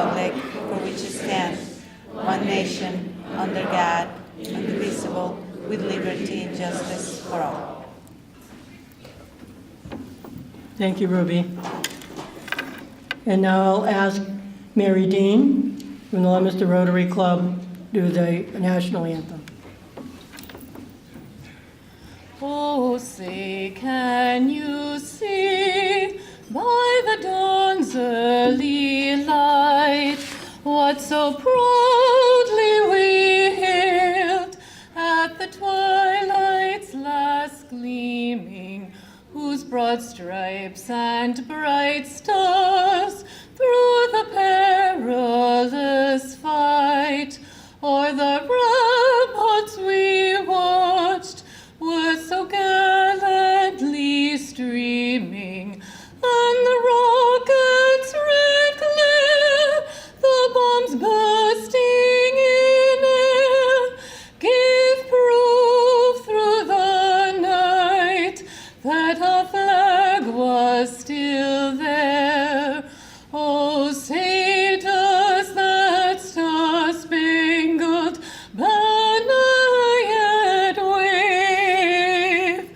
republic for which it stands, one nation, under God, indivisible, with liberty and justice for all. Thank you, Ruby. And now I'll ask Mary Dean from the Leominster Rotary Club to do the national anthem. Oh, say, can you see by the dawn's early light what so proudly we hailed at the twilight's last gleaming, whose broad stripes and bright stars through the perilous fight o'er the ramparts we watched were so gallantly streaming, and the rockets' red glare, the bombs bursting in air, gave proof through the night that our flag was still there. Oh, say does that star-spangled banner yet wave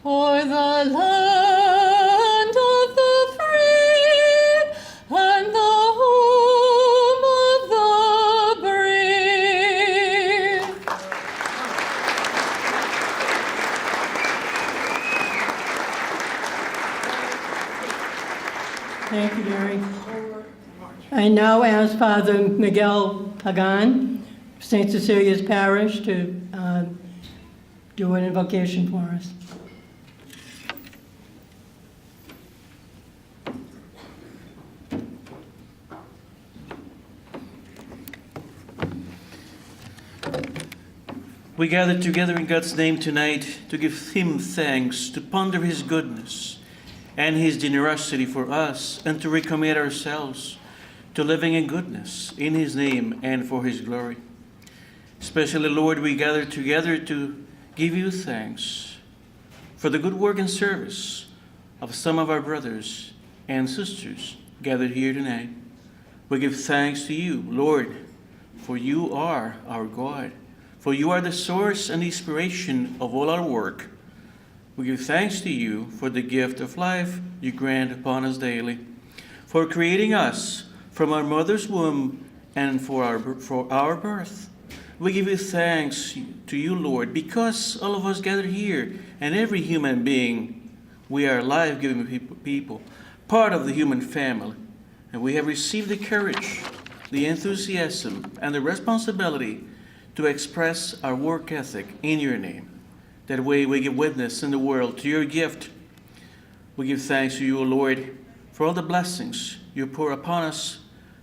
o'er the land of the free and the home of the brave? Thank you, Mary. I now ask Father Miguel Pagan, St. Cecilia's Parish, to do an invocation for us. We gather together in God's name tonight to give Him thanks, to ponder His goodness and His generosity for us, and to recommit ourselves to living in goodness in His name and for His glory. Especially, Lord, we gather together to give You thanks for the good work and service of some of our brothers and sisters gathered here tonight. We give thanks to You, Lord, for You are our God. For You are the source and inspiration of all our work. We give thanks to You for the gift of life You grant upon us daily, for creating us from our mother's womb and for our birth. We give You thanks to You, Lord, because all of us gathered here, and every human being, we are life-giving people, part of the human family, and we have received the courage, the enthusiasm, and the responsibility to express our work ethic in Your name. That way we give witness in the world to Your gift. We give thanks to You, O Lord, for all the blessings You pour upon us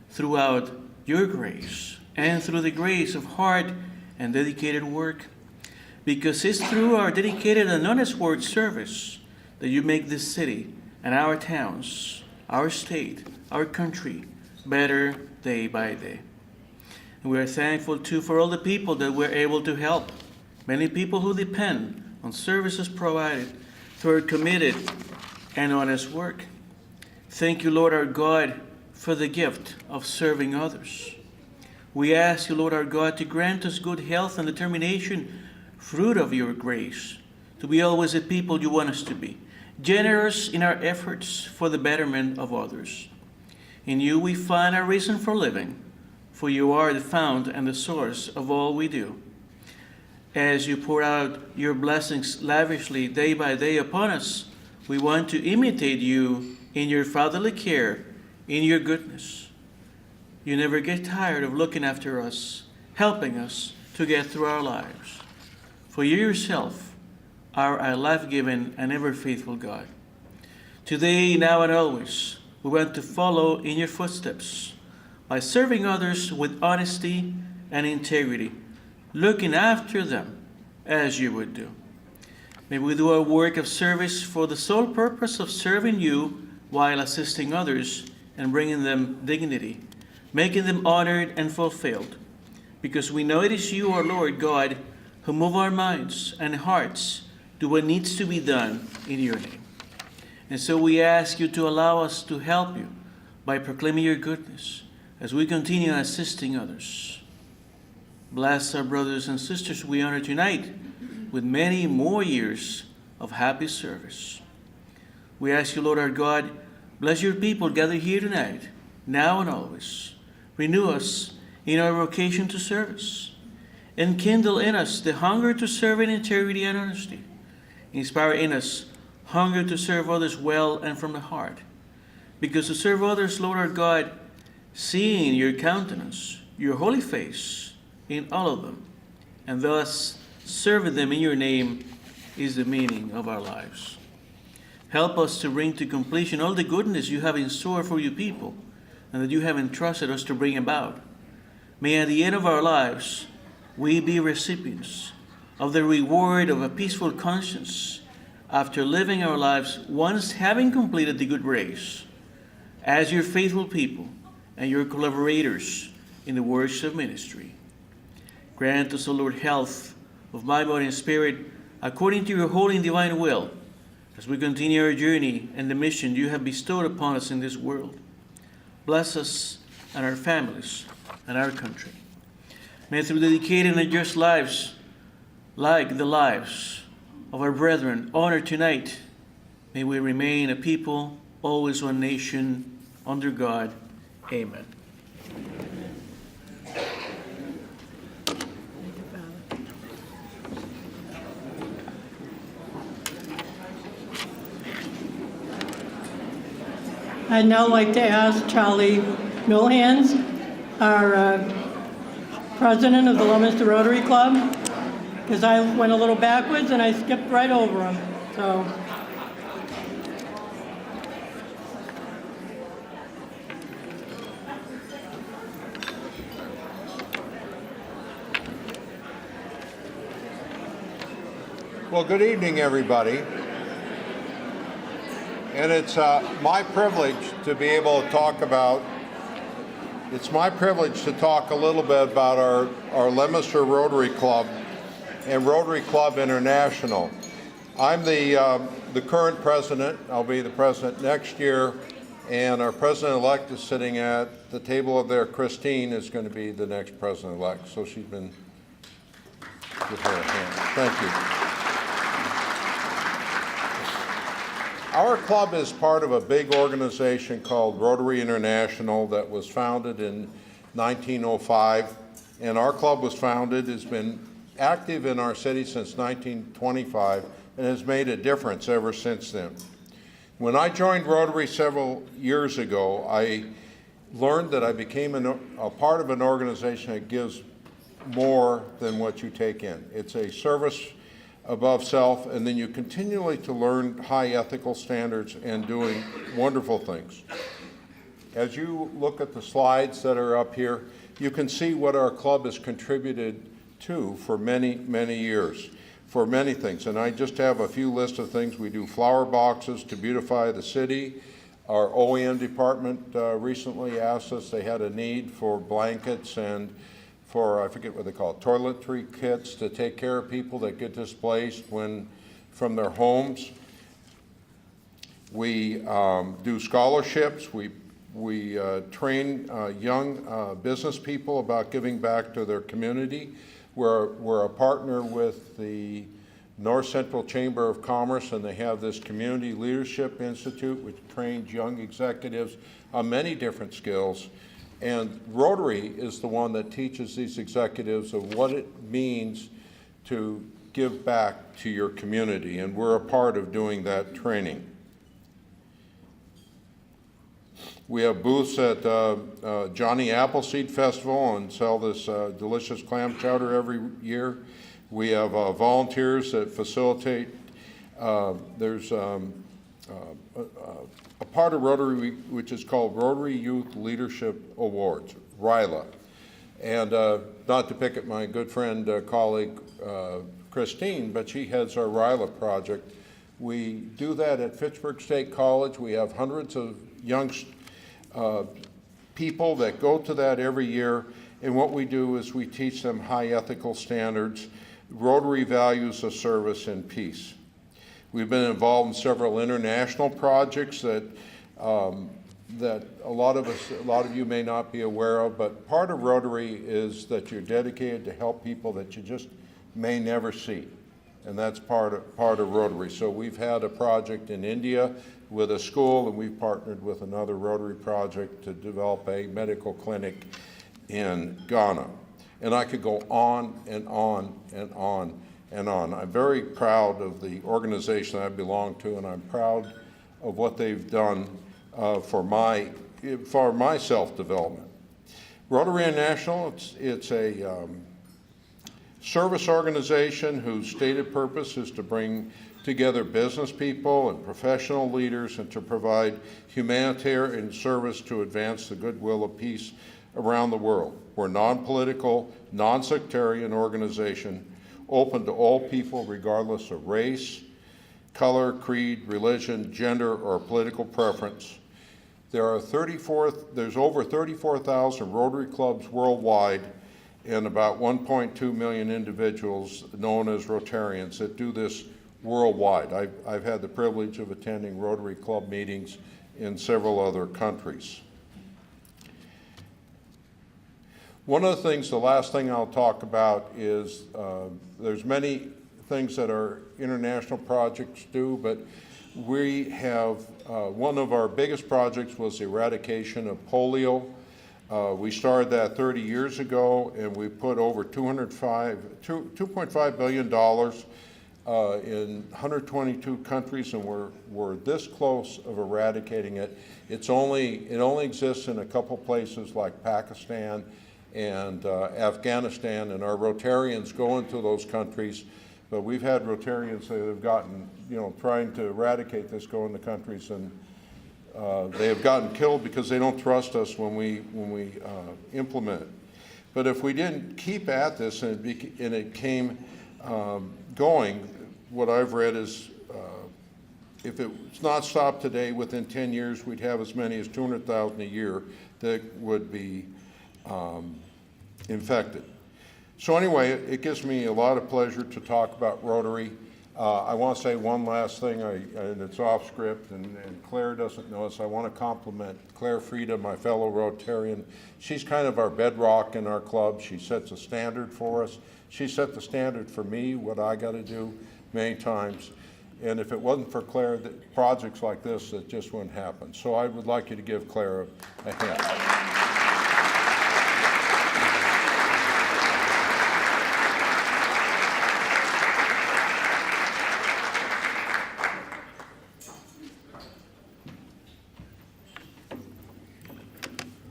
throughout Your grace and through the grace of hard and dedicated work. Because it's through our dedicated and honest word service that You make this city and our towns, our state, our country better day by day. And we are thankful, too, for all the people that we're able to help. Many people who depend on services provided through our committed and honest work. Thank You, Lord our God, for the gift of serving others. We ask You, Lord our God, to grant us good health and determination, fruit of Your grace, to be always the people You want us to be, generous in our efforts for the betterment of others. In You we find our reason for living, for You are the fount and the source of all we do. As You pour out Your blessings lavishly day by day upon us, we want to imitate You in Your fatherly care, in Your goodness. You never get tired of looking after us, helping us to get through our lives. For You yourself are a life-giving and ever-faithful God. Today, now and always, we want to follow in Your footsteps by serving others with honesty and integrity, looking after them as You would do. May we do our work of service for the sole purpose of serving You while assisting others and bringing them dignity, making them honored and fulfilled, because we know it is You, our Lord God, who move our minds and hearts to what needs to be done in Your name. And so we ask You to allow us to help You by proclaiming Your goodness as we continue assisting others. Bless our brothers and sisters we honor tonight with many more years of happy service. We ask you, Lord our God, bless your people gathered here tonight, now and always. Renew us in our vocation to service. Enkindle in us the hunger to serve in integrity and honesty. Inspire in us hunger to serve others well and from the heart. Because to serve others, Lord our God, seeing your countenance, your holy face in all of them, and thus serving them in your name is the meaning of our lives. Help us to bring to completion all the goodness you have in store for your people and that you have entrusted us to bring about. May at the end of our lives, we be recipients of the reward of a peaceful conscience after living our lives once having completed the good race as your faithful people and your collaborators in the works of ministry. Grant us, O Lord, health of mind, body, and spirit according to your holy and divine will as we continue our journey and the mission you have bestowed upon us in this world. Bless us and our families and our country. May through dedicated and just lives, like the lives of our brethren honored tonight, may we remain a people, always one nation, under God. Amen. I'd now like to ask Charlie Milhans, our president of the Leominster Rotary Club, because I went a little backwards and I skipped right over him. So, well, good evening, everybody. And it's my privilege to be able to talk about, it's my privilege to talk a little bit about our Leominster Rotary Club and Rotary Club International. I'm the current president. I'll be the president next year, and our president-elect is sitting at the table over there. Christine is going to be the next president-elect, so she's been, give her a hand. Thank you. Our club is part of a big organization called Rotary International that was founded in 1905, and our club was founded, has been active in our city since 1925, and has made a difference ever since then. When I joined Rotary several years ago, I learned that I became a part of an organization that gives more than what you take in. It's a service above self, and then you continually to learn high ethical standards and doing wonderful things. As you look at the slides that are up here, you can see what our club has contributed to for many, many years, for many things. And I just have a few lists of things. We do flower boxes to beautify the city. Our OEM department recently asked us, they had a need for blankets and for, I forget what they call it, toiletry kits to take care of people that get displaced from their homes. We do scholarships. We train young business people about giving back to their community. We're a partner with the North Central Chamber of Commerce, and they have this Community Leadership Institute, which trains young executives on many different skills. And Rotary is the one that teaches these executives of what it means to give back to your community, and we're a part of doing that training. We have booths at Johnny Appleseed Festival and sell this delicious clam chowder every year. We have volunteers that facilitate. There's a part of Rotary which is called Rotary Youth Leadership Awards, RYLA. And not to pick at my good friend, colleague, Christine, but she heads our RYLA project. We do that at Fitchburg State College. We have hundreds of young people that go to that every year. And what we do is we teach them high ethical standards, Rotary values of service and peace. We've been involved in several international projects that that a lot of you may not be aware of, but part of Rotary is that you're dedicated to help people that you just may never see. And that's part of Rotary. So we've had a project in India with a school, and we've partnered with another Rotary project to develop a medical clinic in Ghana. And I could go on and on and on and on. I'm very proud of the organization I belong to, and I'm proud of what they've done for my self-development. Rotary International, it's a service organization whose stated purpose is to bring together business people and professional leaders and to provide humanitarian service to advance the goodwill of peace around the world. We're a non-political, non-sectarian organization open to all people regardless of race, color, creed, religion, gender, or political preference. There's over 34,000 Rotary clubs worldwide and about 1.2 million individuals known as Rotarians that do this worldwide. I've had the privilege of attending Rotary Club meetings in several other countries. One of the things, the last thing I'll talk about is there's many things that our international projects do, but we have, one of our biggest projects was the eradication of polio. We started that 30 years ago, and we put over $2.5 billion in 122 countries, and we're this close of eradicating it. It only exists in a couple places like Pakistan and Afghanistan, and our Rotarians go into those countries. But we've had Rotarians that have gotten, trying to eradicate this, go into countries, and they have gotten killed because they don't trust us when we implement it. But if we didn't keep at this and it came going, what I've read is if it's not stopped today, within 10 years, we'd have as many as 200,000 a year that would be infected. So anyway, it gives me a lot of pleasure to talk about Rotary. I want to say one last thing, and it's off script, and Claire doesn't know this. I want to compliment Claire Frieda, my fellow Rotarian. She's kind of our bedrock in our club. She sets a standard for us. She set the standard for me, what I got to do many times. And if it wasn't for Claire, projects like this, it just wouldn't happen. So I would like you to give Claire a hand.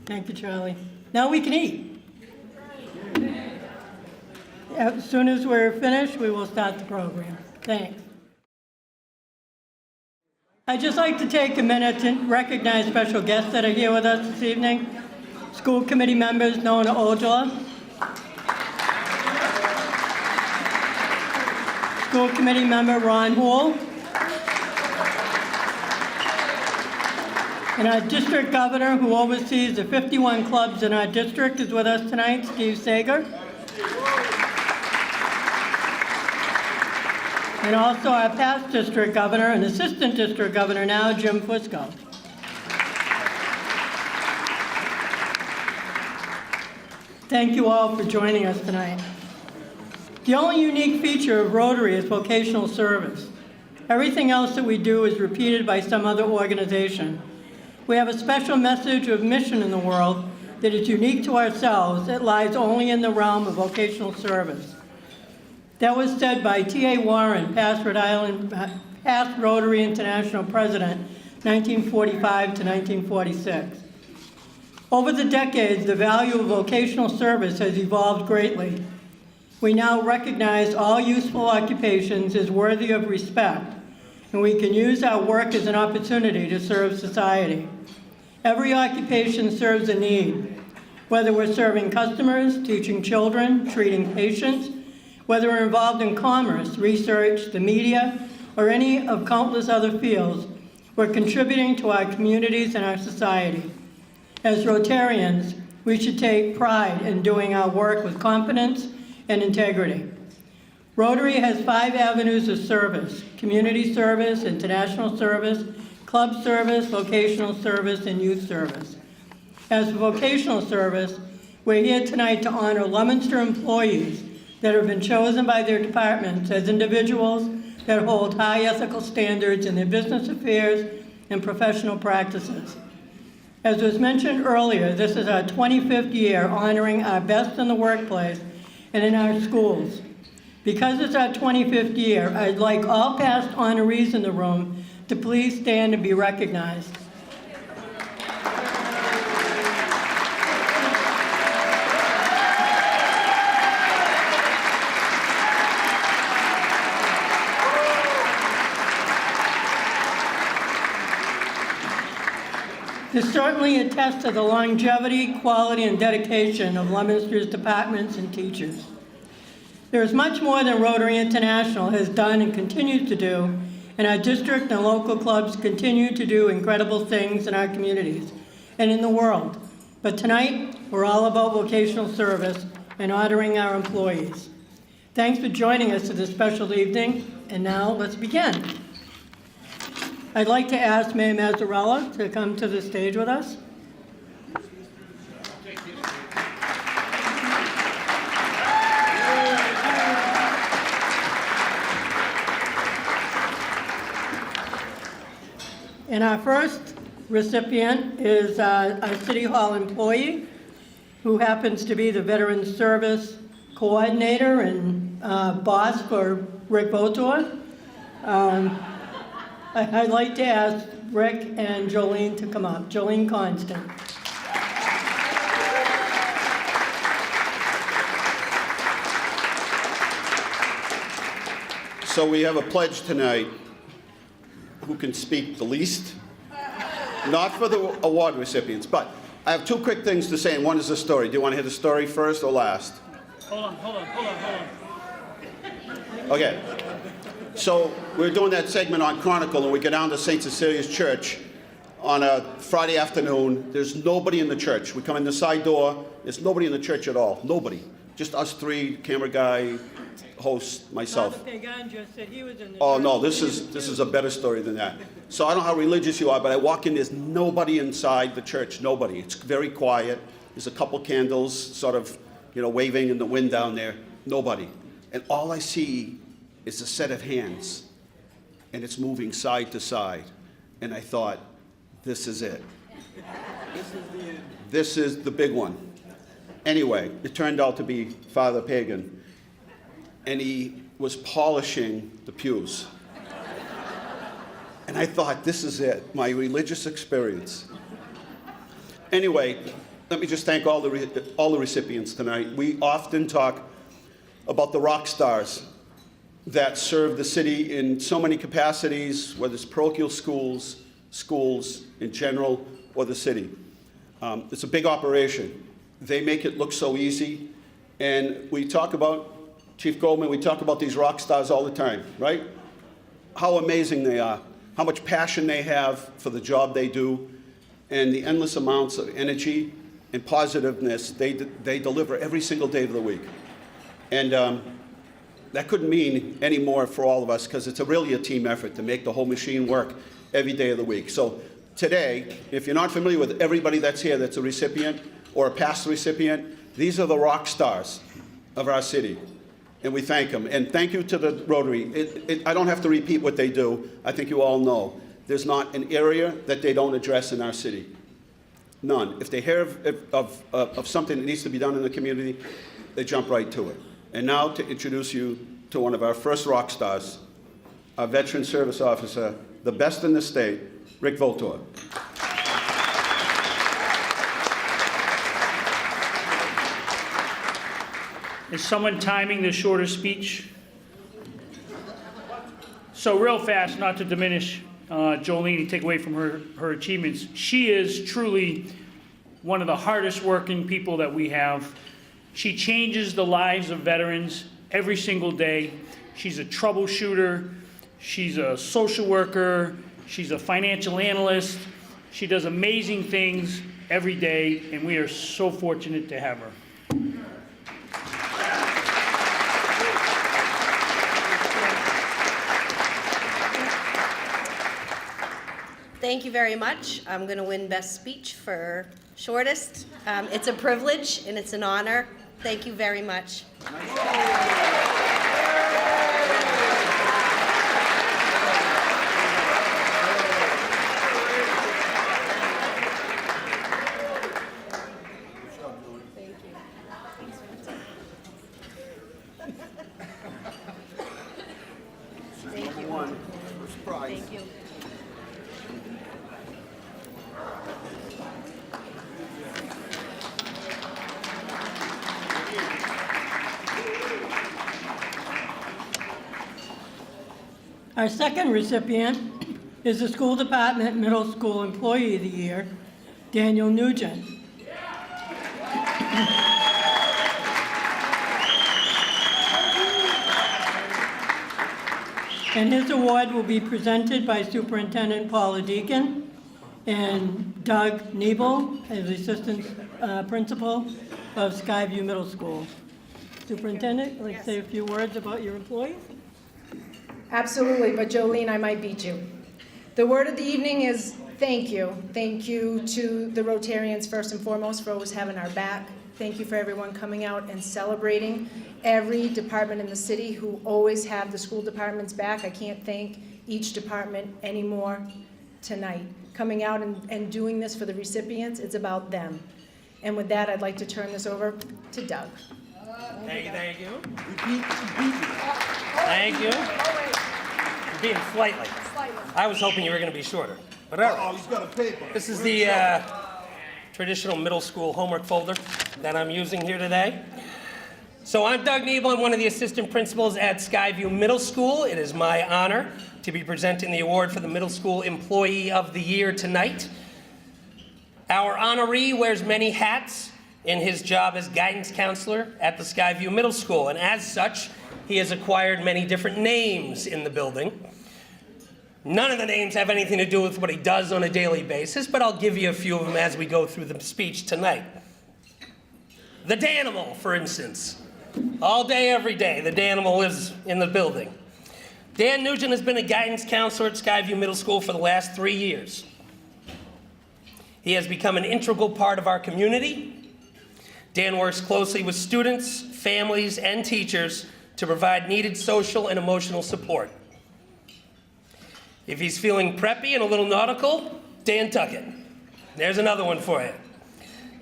Thank you, Charlie. Now we can eat. As soon as we're finished, we will start the program. Thanks. I'd just like to take a minute to recognize special guests that are here with us this evening. School committee members Nona Ojala, school committee member Ron Houle, and our district governor, who oversees the 51 clubs in our district, is with us tonight, Steve Sager. And also our past district governor and assistant district governor now, Jim Fusco. Thank you all for joining us tonight. The only unique feature of Rotary is vocational service. Everything else that we do is repeated by some other organization. We have a special message of mission in the world that is unique to ourselves. It lies only in the realm of vocational service. That was said by T.A. Warren, past Rotary International president, 1945 to 1946. Over the decades, the value of vocational service has evolved greatly. We now recognize all useful occupations as worthy of respect, and we can use our work as an opportunity to serve society. Every occupation serves a need, whether we're serving customers, teaching children, treating patients, whether we're involved in commerce, research, the media, or any of countless other fields, we're contributing to our communities and our society. As Rotarians, we should take pride in doing our work with confidence and integrity. Rotary has 5 avenues of service: community service, international service, club service, vocational service, and youth service. As for vocational service, we're here tonight to honor Leominster employees that have been chosen by their departments as individuals that hold high ethical standards in their business affairs and professional practices. As was mentioned earlier, this is our 25th year honoring our best in the workplace and in our schools. Because it's our 25th year, I'd like all past honorees in the room to please stand and be recognized. This certainly attests to the longevity, quality, and dedication of Leominster's departments and teachers. There is much more than Rotary International has done and continues to do, and our district and local clubs continue to do incredible things in our communities and in the world. But tonight, we're all about vocational service and honoring our employees. Thanks for joining us to this special evening, and now let's begin. I'd like to ask Mayor Mazzarella to come to the stage with us. And our first recipient is a City Hall employee who happens to be the Veterans Service Coordinator and boss for Rick Votor. I'd like to ask Rick and Jolene to come up. Jolene Constant. So we have a pledge tonight. Who can speak the least? Not for the award recipients, but I have two quick things to say, and one is a story. Do you want to hear the story first or last? Hold on. Okay. So we're doing that segment on Chronicle, and we go down to St. Cecilia's Church on a Friday afternoon. There's nobody in the church. We come in the side door. There's nobody in the church at all. Nobody. Just us three, camera guy, host, myself. Father Pagan just said he was in the Oh, church. no, this is a better story than that. So I don't know how religious you are, but I walk in, there's nobody inside the church, nobody. It's very quiet. There's a couple candles sort of, waving in the wind down there. Nobody. And all I see is a set of hands, and it's moving side to side. And I thought, this is it. This is the big one. Anyway, it turned out to be Father Pagan, and he was polishing the pews. And I thought, this is it, my religious experience. Anyway, let me just thank all the recipients tonight. We often talk about the rock stars that serve the city in so many capacities, whether it's parochial schools in general, or the city. It's a big operation. They make it look so easy. And we talk about, Chief Goldman, we talk about these rock stars all the time, right? How amazing they are, how much passion they have for the job they do, and the endless amounts of energy and positiveness they deliver every single day of the week. And that couldn't mean any more for all of us, because it's really a team effort to make the whole machine work every day of the week. So today, if you're not familiar with everybody that's here that's a recipient or a past recipient, these are the rock stars of our city. And we thank them. And thank you to the Rotary. I don't have to repeat what they do. I think you all know. There's not an area that they don't address in our city. None. If they hear of something that needs to be done in the community, they jump right to it. And now to introduce you to one of our first rock stars, our Veteran Service Officer, the best in the state, Rick Votor. Is someone timing the shorter speech? So real fast, not to diminish Jolene and take away from her achievements, she is truly one of the hardest working people that we have. She changes the lives of veterans every single day. She's a troubleshooter. She's a social worker. She's a financial analyst. She does amazing things every day, and we are so fortunate to have her. Thank you very much. I'm going to win Best Speech for shortest. It's a privilege and it's an honor. Thank you very much. Thank you. Our second recipient is the School Department Middle School Employee of the Year, Daniel Nugent. And his award will be presented by Superintendent Paula Deacon and Doug Nebel as the Assistant Principal of Skyview Middle School. Superintendent, would you like to say a few words about your employees? Absolutely, but Jolene, I might beat you. The word of the evening is thank you. Thank you to the Rotarians first and foremost for always having our back. Thank you for everyone coming out and celebrating every department in the city who always have the school department's back. I can't thank each department anymore tonight. Coming out and doing this for the recipients, it's about them. And with that, I'd like to turn this over to Doug. Thank you. Thank you. You're being slightly. I was hoping you were going to be shorter. But all right. Oh, he's got a paper. This is the traditional middle school homework folder that I'm using here today. So I'm Doug Nebel. I'm one of the assistant principals at Skyview Middle School. It is my honor to be presenting the award for the Middle School Employee of the Year tonight. Our honoree wears many hats in his job as guidance counselor at the Skyview Middle School, and as such, he has acquired many different names in the building. None of the names have anything to do with what he does on a daily basis, but I'll give you a few of them as we go through the speech tonight. The Danimal, for instance. All day, every day, the Danimal lives in the building. Dan Nugent has been a guidance counselor at Skyview Middle School for the last 3 years. He has become an integral part of our community. Dan works closely with students, families, and teachers to provide needed social and emotional support. If he's feeling preppy and a little nautical, Dan Tuckett. There's another one for you.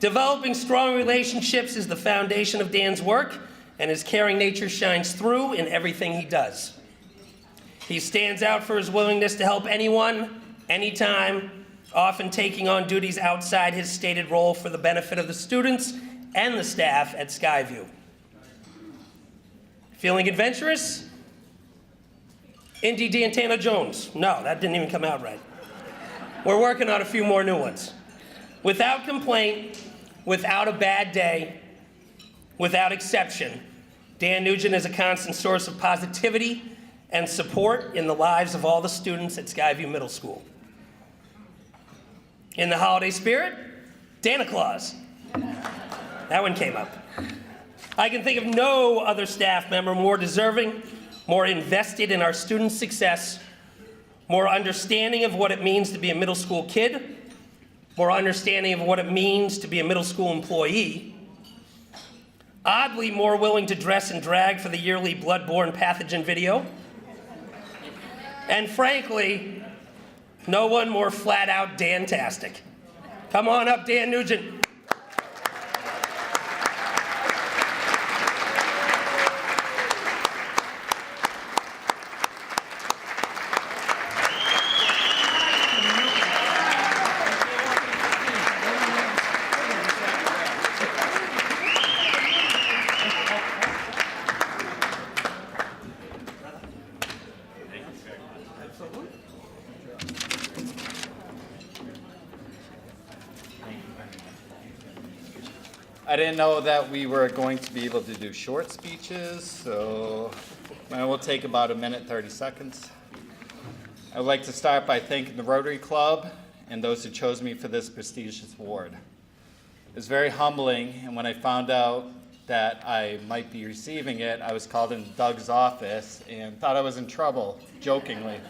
Developing strong relationships is the foundation of Dan's work, and his caring nature shines through in everything he does. He stands out for his willingness to help anyone, anytime, often taking on duties outside his stated role for the benefit of the students and the staff at Skyview. Feeling adventurous? Indy D'Antana Jones. No, that didn't even come out right. We're working on a few more new ones. Without complaint, without a bad day, without exception, Dan Nugent is a constant source of positivity and support in the lives of all the students at Skyview Middle School. In the holiday spirit, Santa Claus. That one came up. I can think of no other staff member more deserving, more invested in our students' success, more understanding of what it means to be a middle school kid, more understanding of what it means to be a middle school employee, oddly more willing to dress in drag for the yearly bloodborne pathogen video, and frankly, no one more flat out Dan-tastic. Come on up, Dan Nugent. I didn't know that we were going to be able to do short speeches, so mine will take about 1:30 seconds. I would like to start by thanking the Rotary Club and those who chose me for this prestigious award. It was very humbling, and when I found out that I might be receiving it, I was called into Doug's office and thought I was in trouble, jokingly.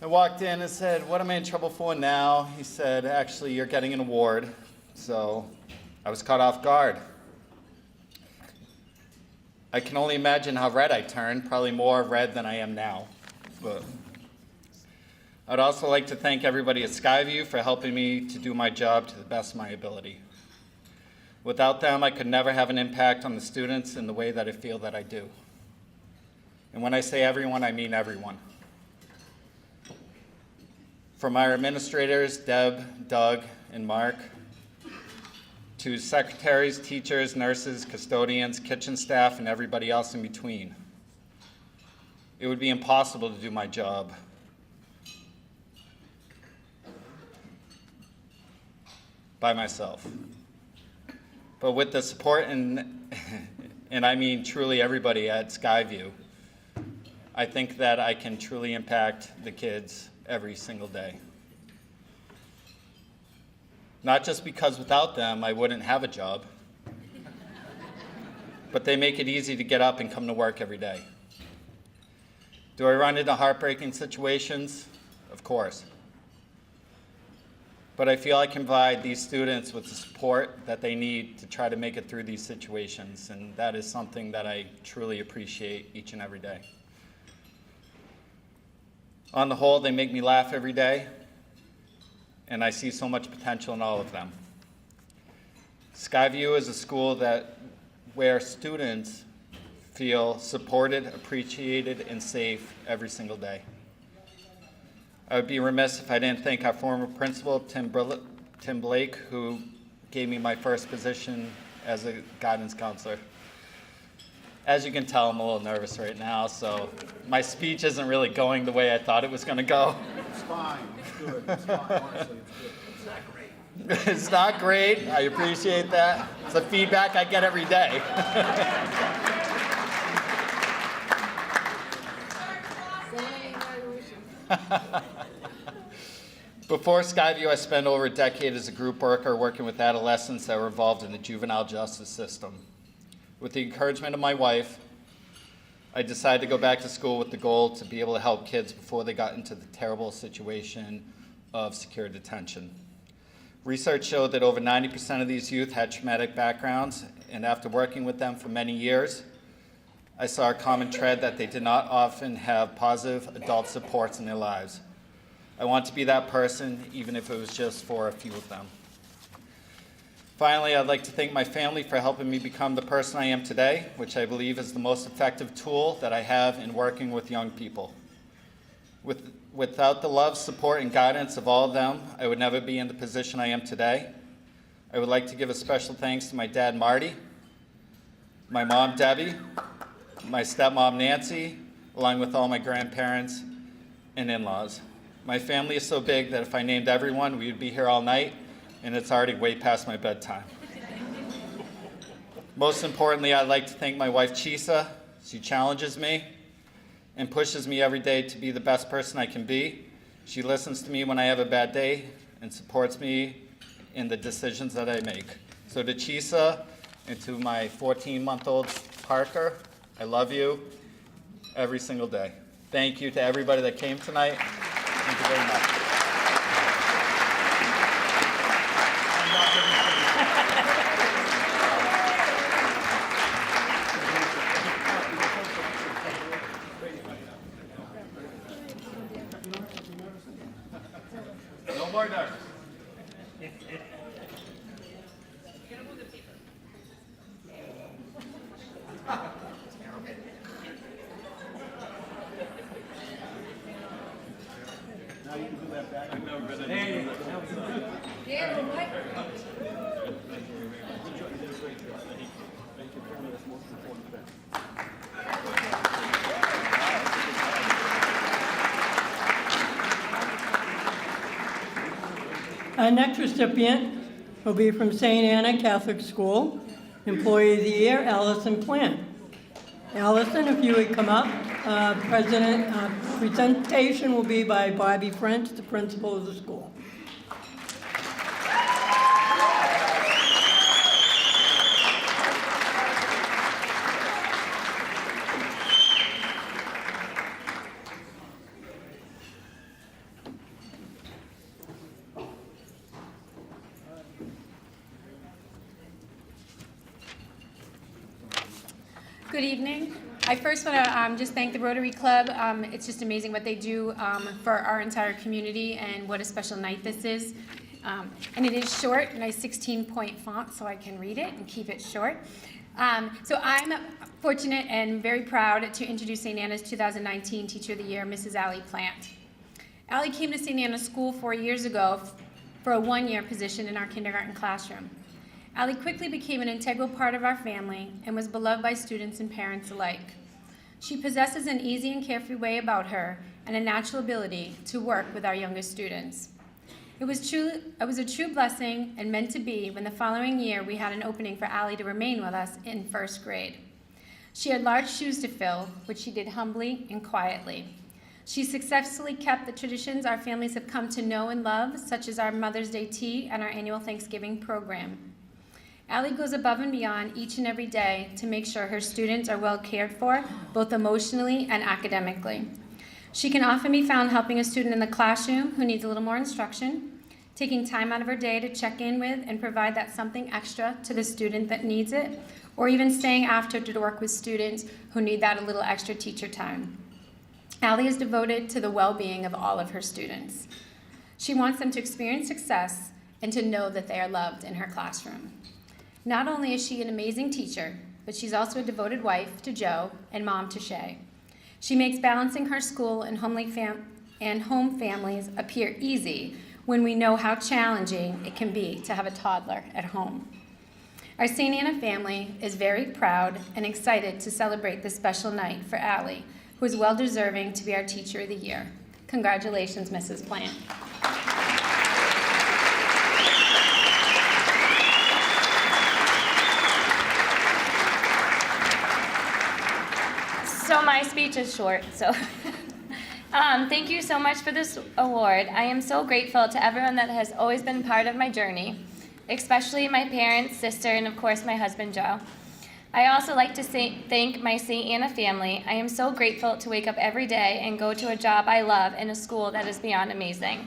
I walked in and said, "What am I in trouble for now?" He said, "Actually, you're getting an award." So I was caught off guard. I can only imagine how red I turned, probably more red than I am now. But I'd also like to thank everybody at Skyview for helping me to do my job to the best of my ability. Without them, I could never have an impact on the students in the way that I feel that I do. And when I say everyone, I mean everyone. From our administrators, Deb, Doug, and Mark, to secretaries, teachers, nurses, custodians, kitchen staff, and everybody else in between. It would be impossible to do my job by myself. But with the support and I mean truly everybody at Skyview, I think that I can truly impact the kids every single day. Not just because without them I wouldn't have a job, but they make it easy to get up and come to work every day. Do I run into heartbreaking situations? Of course. But I feel I can provide these students with the support that they need to try to make it through these situations, and that is something that I truly appreciate each and every day. On the whole, they make me laugh every day, and I see so much potential in all of them. Skyview is a school where students feel supported, appreciated, and safe every single day. I would be remiss if I didn't thank our former principal, Tim Blake, who gave me my first position as a guidance counselor. As you can tell, I'm a little nervous right now, so my speech isn't really going the way I thought it was going to go. It's fine. It's good. It's fine. Honestly, it's good. It's not great. It's not great. I appreciate that. It's the feedback I get every day. Before Skyview, I spent over a decade as a group worker working with adolescents that were involved in the juvenile justice system. With the encouragement of my wife, I decided to go back to school with the goal to be able to help kids before they got into the terrible situation of secure detention. Research showed that over 90% of these youth had traumatic backgrounds, and after working with them for many years, I saw a common thread that they did not often have positive adult supports in their lives. I want to be that person, even if it was just for a few of them. Finally, I'd like to thank my family for helping me become the person I am today, which I believe is the most effective tool that I have in working with young people. Without the love, support, and guidance of all of them, I would never be in the position I am today. I would like to give a special thanks to my dad, Marty, my mom, Debbie, my stepmom, Nancy, along with all my grandparents and in-laws. My family is so big that if I named everyone, we would be here all night, and it's already way past my bedtime. Most importantly, I'd like to thank my wife, Chisa. She challenges me and pushes me every day to be the best person I can be. She listens to me when I have a bad day and supports me in the decisions that I make. So to Chisa and to my 14-month-old Parker, I love you every single day. Thank you to everybody that came tonight. Thank you very much. No more nerves. Our next recipient will be from St. Anna Catholic School, Employee of the Year, Allison Plant. Allison, if you would come up. Presentation will be by Bobby French, the principal of the school. Good evening. I first want to just thank the Rotary Club. It's just amazing what they do for our entire community, and what a special night this is. And it is short, nice 16-point font, so I can read it and keep it short. So I'm fortunate and very proud to introduce St. Anna's 2019 Teacher of the Year, Mrs. Allie Plant. Allie came to St. Anna's School 4 years ago for a one-year position in our kindergarten classroom. Allie quickly became an integral part of our family and was beloved by students and parents alike. She possesses an easy and carefree way about her and a natural ability to work with our youngest students. It was a true blessing and meant to be when the following year we had an opening for Allie to remain with us in first grade. She had large shoes to fill, which she did humbly and quietly. She successfully kept the traditions our families have come to know and love, such as our Mother's Day tea and our annual Thanksgiving program. Allie goes above and beyond each and every day to make sure her students are well cared for, both emotionally and academically. She can often be found helping a student in the classroom who needs a little more instruction, taking time out of her day to check in with and provide that something extra to the student that needs it, or even staying after to work with students who need that a little extra teacher time. Allie is devoted to the well-being of all of her students. She wants them to experience success and to know that they are loved in her classroom. Not only is she an amazing teacher, but she's also a devoted wife to Joe and mom to Shay. She makes balancing her school and home families appear easy when we know how challenging it can be to have a toddler at home. Our St. Anna family is very proud and excited to celebrate this special night for Allie, who is well deserving to be our Teacher of the Year. Congratulations, Mrs. Plant. So my speech is short, so thank you so much for this award. I am so grateful to everyone that has always been part of my journey, especially my parents, sister, and of course my husband, Joe. I also like to thank my St. Anna family. I am so grateful to wake up every day and go to a job I love in a school that is beyond amazing.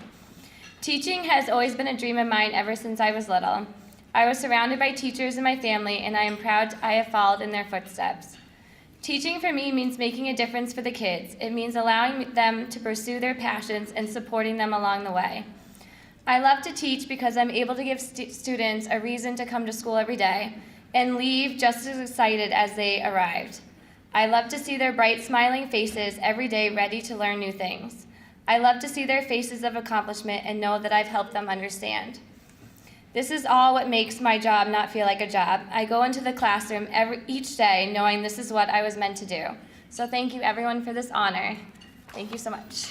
Teaching has always been a dream of mine ever since I was little. I was surrounded by teachers in my family, and I am proud I have followed in their footsteps. Teaching for me means making a difference for the kids. It means allowing them to pursue their passions and supporting them along the way. I love to teach because I'm able to give students a reason to come to school every day and leave just as excited as they arrived. I love to see their bright, smiling faces every day ready to learn new things. I love to see their faces of accomplishment and know that I've helped them understand. This is all what makes my job not feel like a job. I go into the classroom each day knowing this is what I was meant to do. So thank you everyone for this honor. Thank you so much.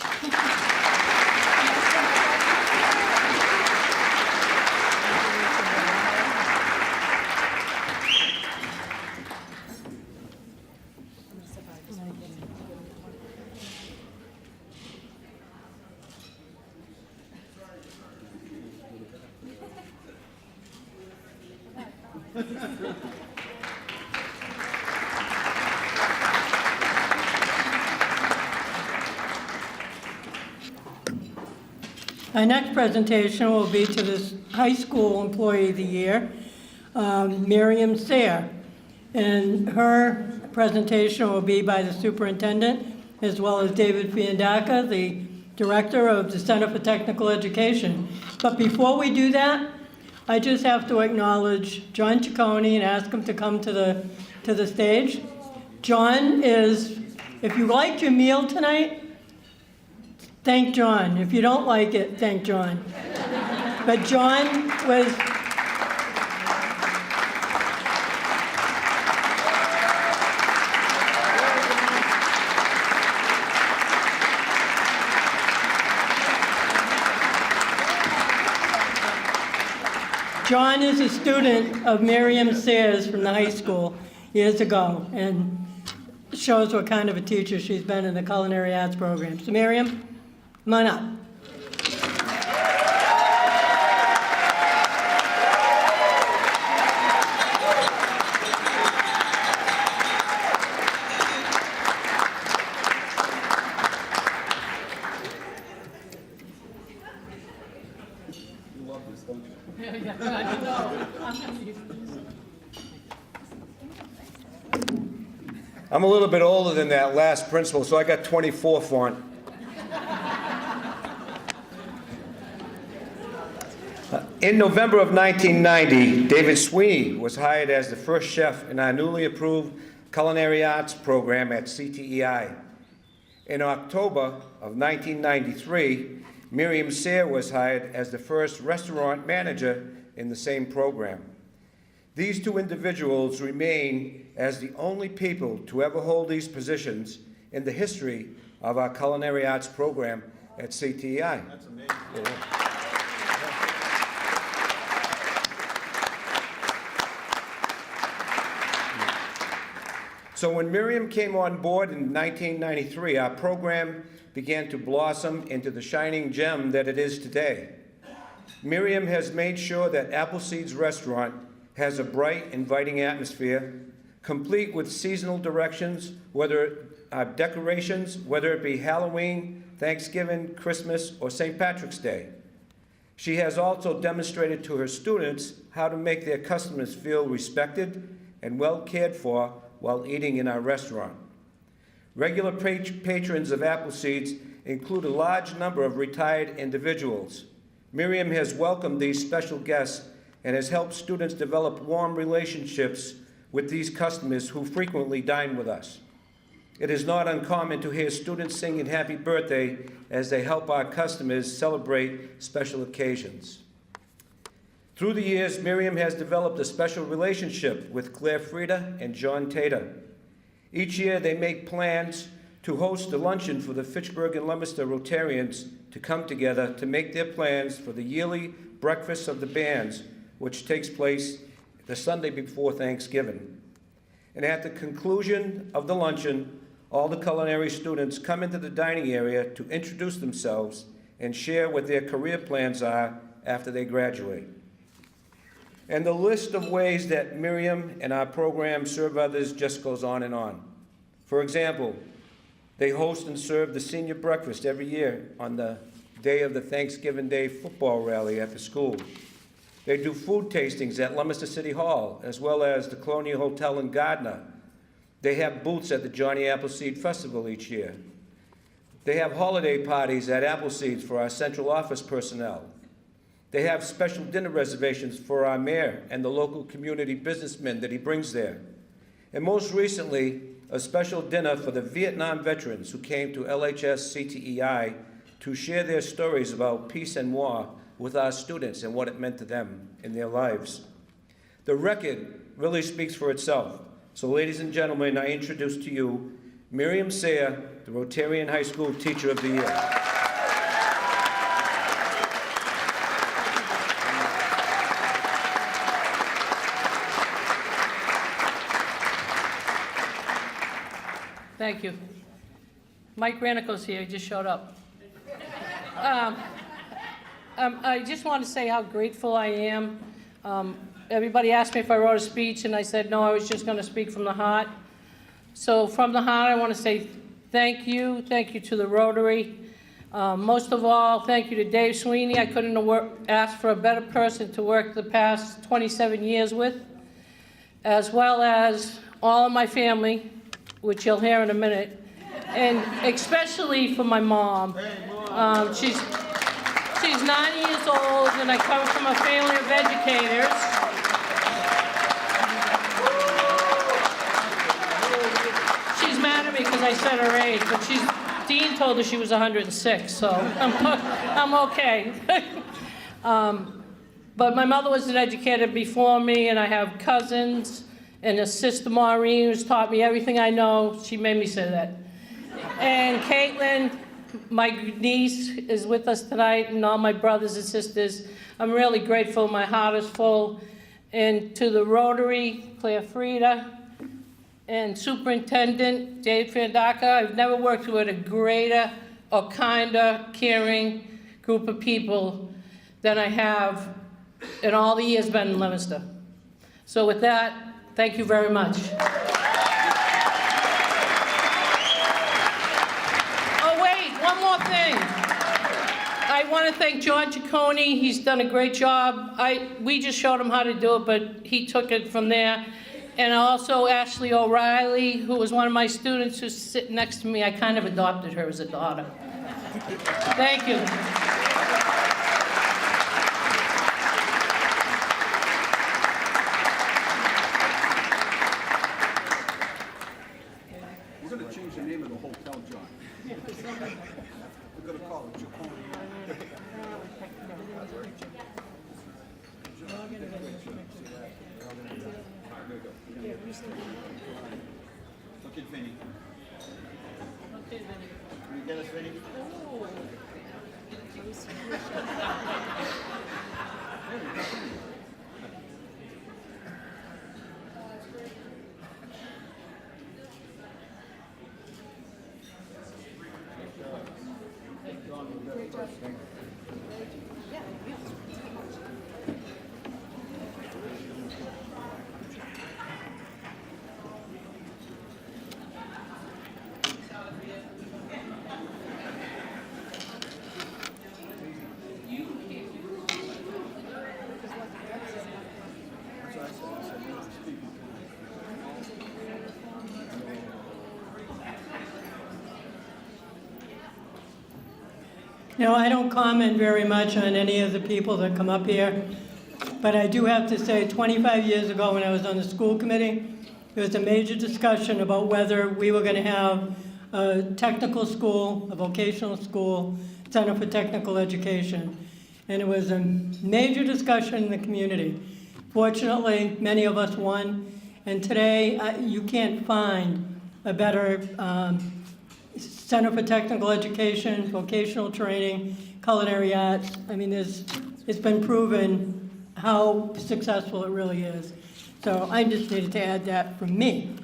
Our next presentation will be to this high school employee of the year, Miriam Sayre. And her presentation will be by the superintendent, as well as David Fiandaca, the director of the Center for Technical Education. But before we do that, I just have to acknowledge John Ciccone and ask him to come to the stage. John is, if you liked your meal tonight, thank John. If you don't like it, thank John. But John was... John is a student of Miriam Sayre's from the high school years ago, and shows what kind of a teacher she's been in the culinary arts program. So Miriam, come on up. I'm a little bit older than that last principal, so I got 24 font. In November of 1990, David Sweeney was hired as the first chef in our newly approved culinary arts program at CTEI. In October of 1993, Miriam Sayre was hired as the first restaurant manager in the same program. These two individuals remain as the only people to ever hold these positions in the history of our culinary arts program at CTEI. That's amazing. Yeah. So when Miriam came on board in 1993, our program began to blossom into the shining gem that it is today. Miriam has made sure that Appleseed's restaurant has a bright, inviting atmosphere, complete with seasonal decorations, whether it be Halloween, Thanksgiving, Christmas, or St. Patrick's Day. She has also demonstrated to her students how to make their customers feel respected and well cared for while eating in our restaurant. Regular patrons of Appleseed's include a large number of retired individuals. Miriam has welcomed these special guests and has helped students develop warm relationships with these customers who frequently dine with us. It is not uncommon to hear students singing happy birthday as they help our customers celebrate special occasions. Through the years, Miriam has developed a special relationship with Claire Frieda and John Tater. Each year, they make plans to host a luncheon for the Fitchburg and Leominster Rotarians to come together to make their plans for the yearly Breakfast of the Bands, which takes place the Sunday before Thanksgiving. And at the conclusion of the luncheon, all the culinary students come into the dining area to introduce themselves and share what their career plans are after they graduate. And the list of ways that Miriam and our program serve others just goes on and on. For example, they host and serve the senior breakfast every year on the day of the Thanksgiving Day football rally at the school. They do food tastings at Leominster City Hall, as well as the Colonial Hotel in Gardner. They have booths at the Johnny Appleseed Festival each year. They have holiday parties at Appleseed's for our central office personnel. They have special dinner reservations for our mayor and the local community businessmen that he brings there. And most recently, a special dinner for the Vietnam veterans who came to LHS CTEI to share their stories about peace and war with our students and what it meant to them in their lives. The record really speaks for itself. So ladies and gentlemen, I introduce to you Miriam Sayre, the Rotarian High School Teacher of the Year. Thank you. Mike Ranico's here, he just showed up. I just want to say how grateful I am. Everybody asked me if I wrote a speech, and I said no, I was just going to speak from the heart. So from the heart, I want to say thank you to the Rotary. Most of all, thank you to Dave Sweeney. I couldn't have asked for a better person to work the past 27 years with, as well as all of my family, which you'll hear in a minute, and especially for my mom. She's 9 years old, and I come from a family of educators. She's mad at me because I said her age, but Dean told her she was 106, so I'm okay. But my mother was an educator before me, and I have cousins, and a sister Maureen who's taught me everything I know. She made me say that. And Caitlin, my niece, is with us tonight, and all my brothers and sisters. I'm really grateful. My heart is full. And to the Rotary, Claire Frieda, and Superintendent Dave Fandaka, I've never worked with a greater or kinder, caring group of people than I have in all the years been in Leominster. So with that, thank you very much. Oh wait, one more thing. I want to thank John Ciccone. He's done a great job. We just showed him how to do it, but he took it from there. And also Ashley O'Reilly, who was one of my students who's sitting next to me. I kind of adopted her as a daughter. Thank you. We're going to change the name of the hotel, John. We're going to call it Japan. Look at Vinny. Can you get us, Vinny? You know, I don't comment very much on any of the people that come up here, but I do have to say 25 years ago when I was on the school committee, there was a major discussion about whether we were going to have a technical school, a vocational school, Center for Technical Education. And it was a major discussion in the community. Fortunately, many of us won, and today you can't find a better Center for Technical Education, vocational training, culinary arts. I mean, it's been proven how successful it really is. So I just needed to add that from me.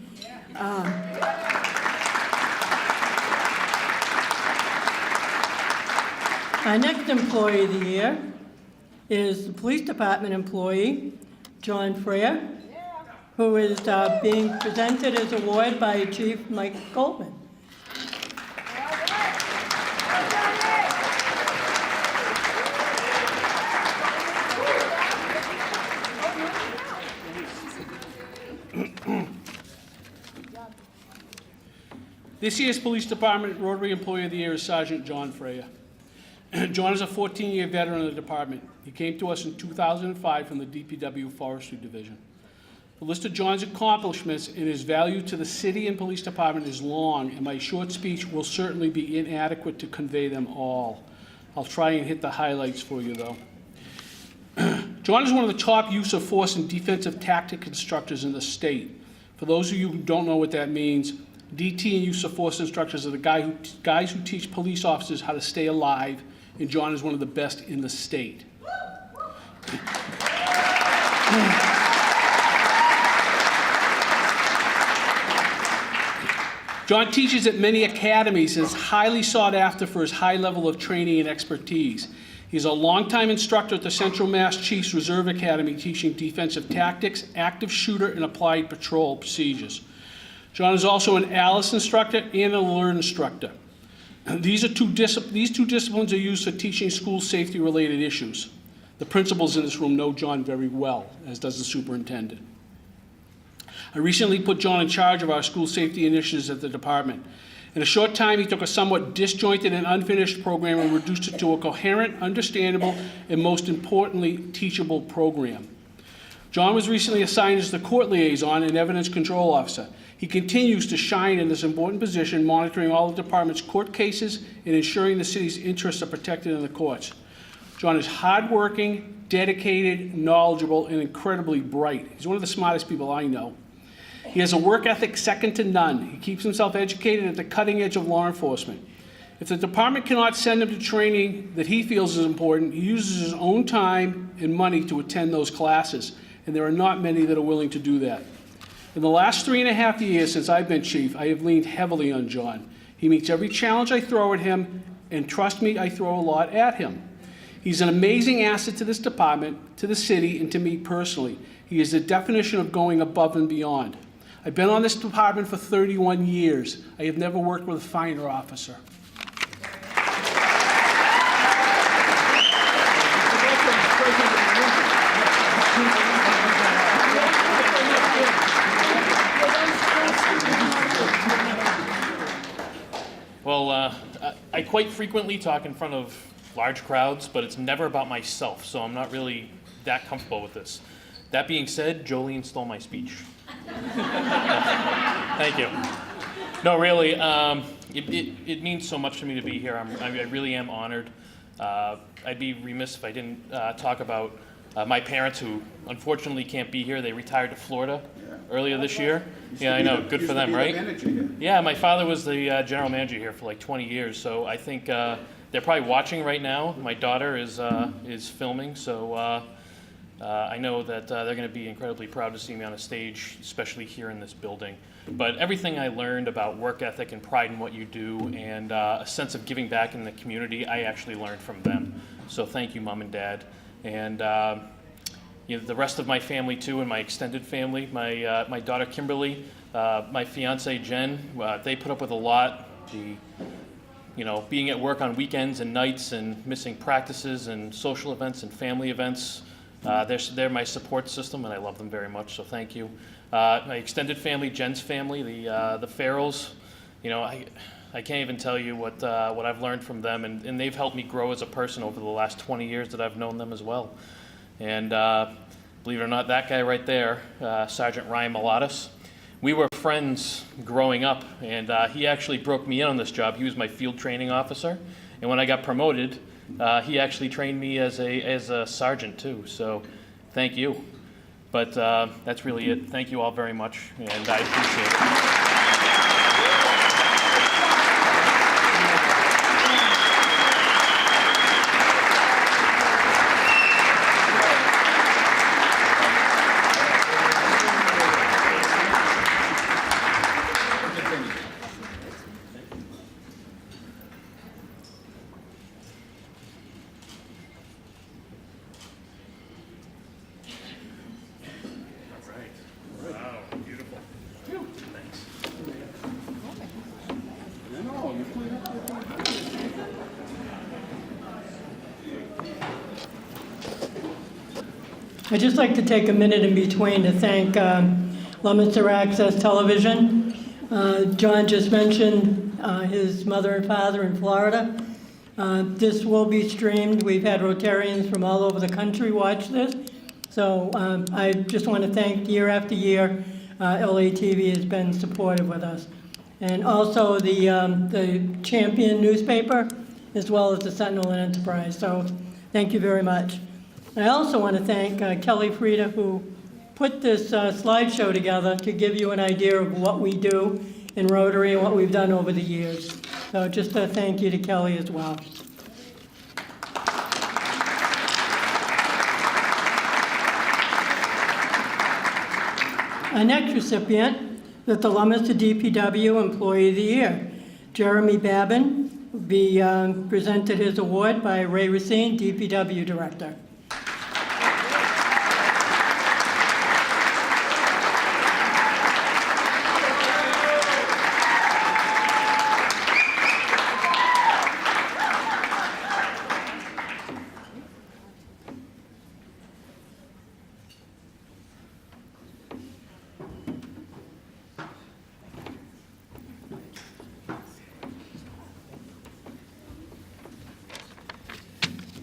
Our next employee of the year is the police department employee, John Freer, who is being presented his award by Chief Mike Goldman. This year's Police Department Rotary Employee of the Year is Sergeant John Freya. John is a 14-year veteran of the department. He came to us in 2005 from the DPW Forestry Division. The list of John's accomplishments and his value to the city and police department is long, and my short speech will certainly be inadequate to convey them all. I'll try and hit the highlights for you, though. John is one of the top use of force and defensive tactic instructors in the state. For those of you who don't know what that means, DT and use of force instructors are the guys who teach police officers how to stay alive, and John is one of the best in the state. John teaches at many academies and is highly sought after for his high level of training and expertise. He's a longtime instructor at the Central Mass Chiefs Reserve Academy teaching defensive tactics, active shooter, and applied patrol procedures. John is also an ALICE instructor and an alert instructor. These two disciplines are used for teaching school safety-related issues. The principals in this room know John very well, as does the superintendent. I recently put John in charge of our school safety initiatives at the department. In a short time, he took a somewhat disjointed and unfinished program and reduced it to a coherent, understandable, and most importantly, teachable program. John was recently assigned as the court liaison and evidence control officer. He continues to shine in this important position, monitoring all the department's court cases and ensuring the city's interests are protected in the courts. John is hardworking, dedicated, knowledgeable, and incredibly bright. He's one of the smartest people I know. He has a work ethic second to none. He keeps himself educated at the cutting edge of law enforcement. If the department cannot send him to training that he feels is important, he uses his own time and money to attend those classes, and there are not many that are willing to do that. In the last 3.5 years since I've been chief, I have leaned heavily on John. He meets every challenge I throw at him, and trust me, I throw a lot at him. He's an amazing asset to this department, to the city, and to me personally. He is the definition of going above and beyond. I've been on this department for 31 years. I have never worked with a finer officer. I quite frequently talk in front of large crowds, but it's never about myself, so I'm not really that comfortable with this. That being said, Jolene stole my speech. Thank you. No, really, it means so much to me to be here. I really am honored. I'd be remiss if I didn't talk about my parents, who unfortunately can't be here. They retired to Florida earlier this year. Yeah, I know. Good for them, right? Yeah, my father was the general manager here for like 20 years, so I think they're probably watching right now. My daughter is filming, so I know that they're going to be incredibly proud to see me on a stage, especially here in this building. But everything I learned about work ethic and pride in what you do and a sense of giving back in the community, I actually learned from them. So thank you, Mom and Dad. And the rest of my family too, and my extended family, my daughter Kimberly, my fiance Jen, they put up with a lot. Being at work on weekends and nights and missing practices and social events and family events. They're my support system, and I love them very much, so thank you. My extended family, Jen's family, the Farrells, I can't even tell you what I've learned from them, and they've helped me grow as a person over the last 20 years that I've known them as well. And believe it or not, that guy right there, Sergeant Ryan Malatis, we were friends growing up, and he actually broke me in on this job. He was my field training officer, and when I got promoted, he actually trained me as a sergeant too, so thank you. But that's really it. Thank you all very much, and I appreciate it. I'd just like to take a minute in between to thank Leominster Access Television. John just mentioned his mother and father in Florida. This will be streamed. We've had Rotarians from all over the country watch this. So I just want to thank year after year, LATV has been supportive with us. And also the Champion newspaper, as well as the Sentinel and Enterprise. So thank you very much. I also want to thank Kelly Frieda, who put this slideshow together to give you an idea of what we do in Rotary and what we've done over the years. So just a thank you to Kelly as well. Our next recipient is the Leominster DPW Employee of the Year. Jeremy Babin will be presented his award by Ray Racine, DPW Director.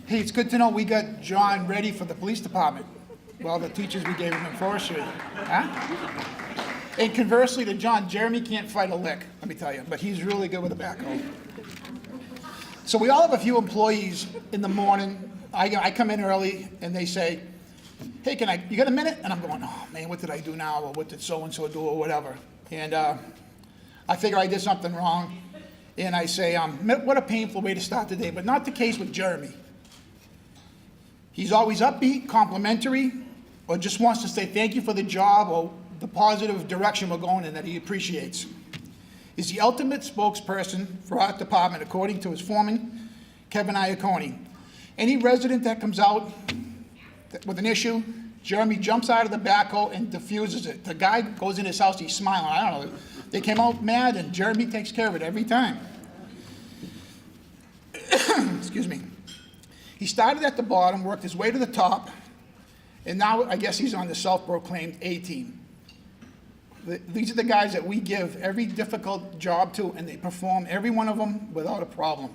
Hey, it's good to know we got John ready for the police department. Well, the teachers we gave him in forestry. Huh? And conversely to John, Jeremy can't fight a lick, let me tell you, but he's really good with a backhoe. So we all have a few employees in the morning. I come in early and they say, hey, you got a minute? And I'm going, oh man, what did I do now? Or what did so-and-so do or whatever? And I figure I did something wrong. And I say, what a painful way to start the day, but not the case with Jeremy. He's always upbeat, complimentary, or just wants to say thank you for the job or the positive direction we're going in that he appreciates. He's the ultimate spokesperson for our department, according to his foreman, Kevin Iacone. Any resident that comes out with an issue, Jeremy jumps out of the backhoe and diffuses it. The guy goes in his house, he's smiling. I don't know. They came out mad, and Jeremy takes care of it every time. Excuse me. He started at the bottom, worked his way to the top, and now I guess he's on the self-proclaimed A-team. These are the guys that we give every difficult job to, and they perform every one of them without a problem.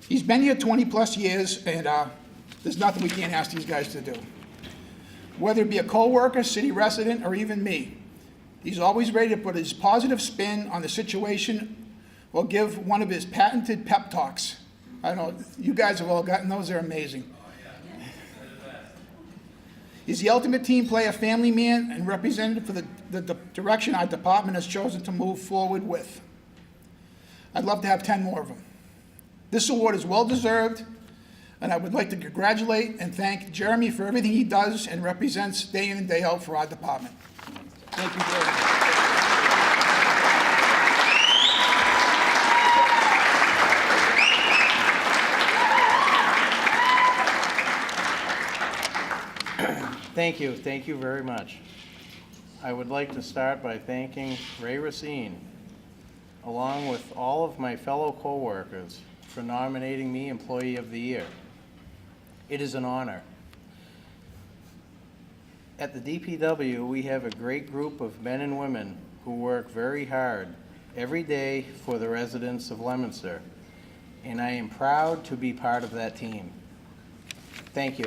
He's been here 20-plus years, and there's nothing we can't ask these guys to do. Whether it be a co-worker, city resident, or even me, he's always ready to put his positive spin on the situation or give one of his patented pep talks. I don't know, you guys have all gotten those, they're amazing. He's the ultimate team player, family man, and representative for the direction our department has chosen to move forward with. I'd love to have 10 more of them. This award is well-deserved, and I would like to congratulate and thank Jeremy for everything he does and represents day in and day out for our department. Thank you very much. Thank you very much. I would like to start by thanking Ray Racine, along with all of my fellow co-workers, for nominating me Employee of the Year. It is an honor. At the DPW, we have a great group of men and women who work very hard every day for the residents of Leominster, and I am proud to be part of that team. Thank you.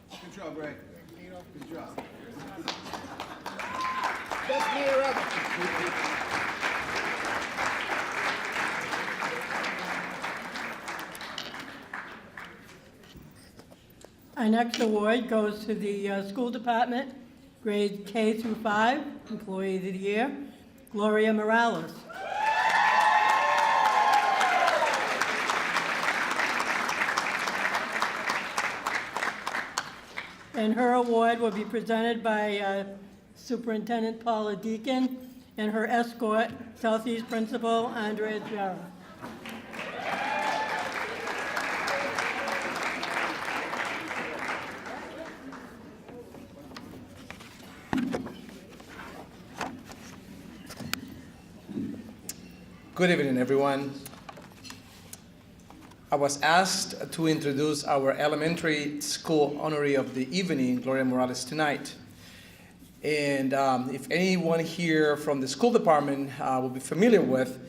Good job, Ray. Good job. Best mayor ever. Our next award goes to the school department, grade K through 5, Employee of the Year, Gloria Morales. And her award will be presented by Superintendent Paula Deacon and her escort, Southeast Principal Andrea Jara. Good evening, everyone. I was asked to introduce our elementary school honoree of the evening, Gloria Morales, tonight. And if anyone here from the school department will be familiar with,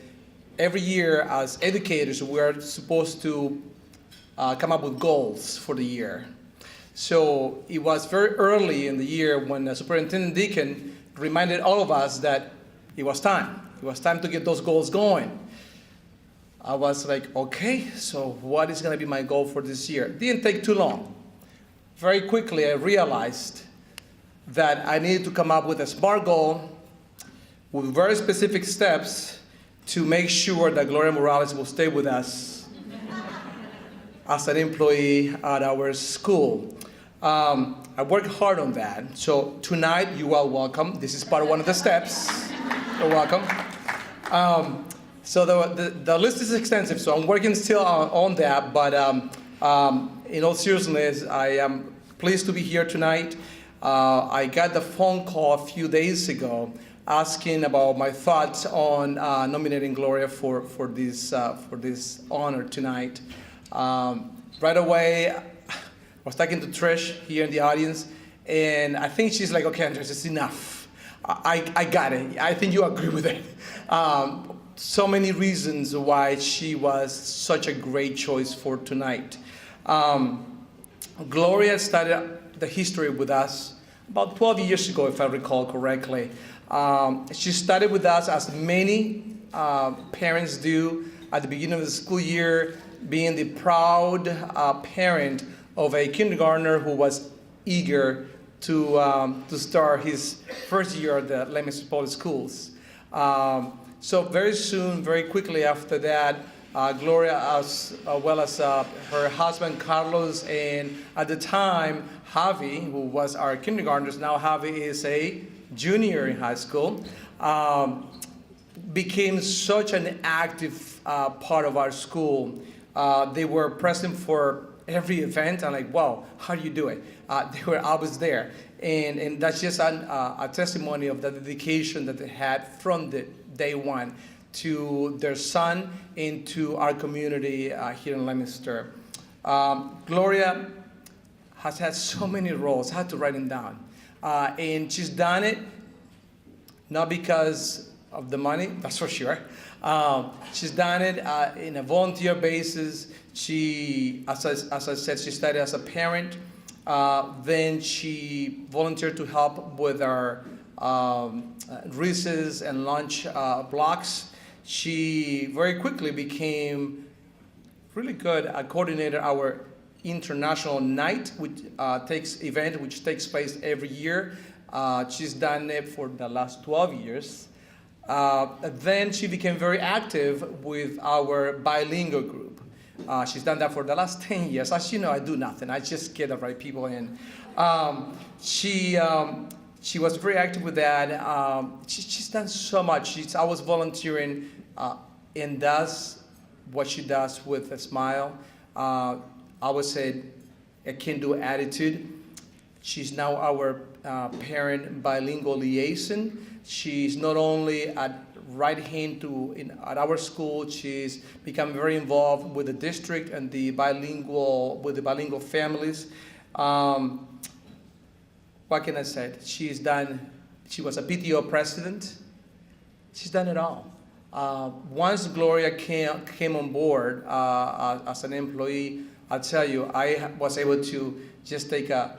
every year as educators, we are supposed to come up with goals for the year. So it was very early in the year when Superintendent Deacon reminded all of us that it was time. It was time to get those goals going. I was like, okay, so what is going to be my goal for this year? It didn't take too long. Very quickly, I realized that I needed to come up with a SMART goal with very specific steps to make sure that Gloria Morales will stay with us as an employee at our school. I worked hard on that. So tonight, you are welcome. This is part of one of the steps. You're welcome. So the list is extensive, so I'm working still on that, but in all seriousness, I am pleased to be here tonight. I got the phone call a few days ago asking about my thoughts on nominating Gloria for this honor tonight. Right away, I was talking to Trish here in the audience, and I think she's like, okay, Andres, it's enough. I got it. I think you agree with it. So many reasons why she was such a great choice for tonight. Gloria started the history with us about 12 years ago, if I recall correctly. She started with us as many parents do at the beginning of the school year, being the proud parent of a kindergartner who was eager to start his first year at the Leominster Public Schools. So very soon, very quickly after that, Gloria, as well as her husband Carlos, and at the time, Javi, who was our kindergartner, now Javi is a junior in high school. became such an active part of our school. They were present for every event. I'm like, wow, how do you do it? They were always there. And that's just a testimony of the dedication that they had from the day one to their son and to our community here in Leominster. Gloria has had so many roles. I had to write them down. And she's done it not because of the money, that's for sure. She's done it in a volunteer basis. She, as I said, she started as a parent. Then she volunteered to help with our recess and lunch blocks. She very quickly became really good at coordinating our international night, which takes place every year. She's done it for the last 12 years. Then she became very active with our bilingual group. She's done that for the last 10 years. As you know, I do nothing. I just get the right people in. She was very active with that. She's done so much. She's always volunteering and does what she does with a smile. I would say a can-do attitude. She's now our parent bilingual liaison. She's not only at right hand at our school, she's become very involved with the district and the bilingual families. What can I say? She was a PTO president. She's done it all. Once Gloria came on board as an employee, I'll tell you, I was able to just take a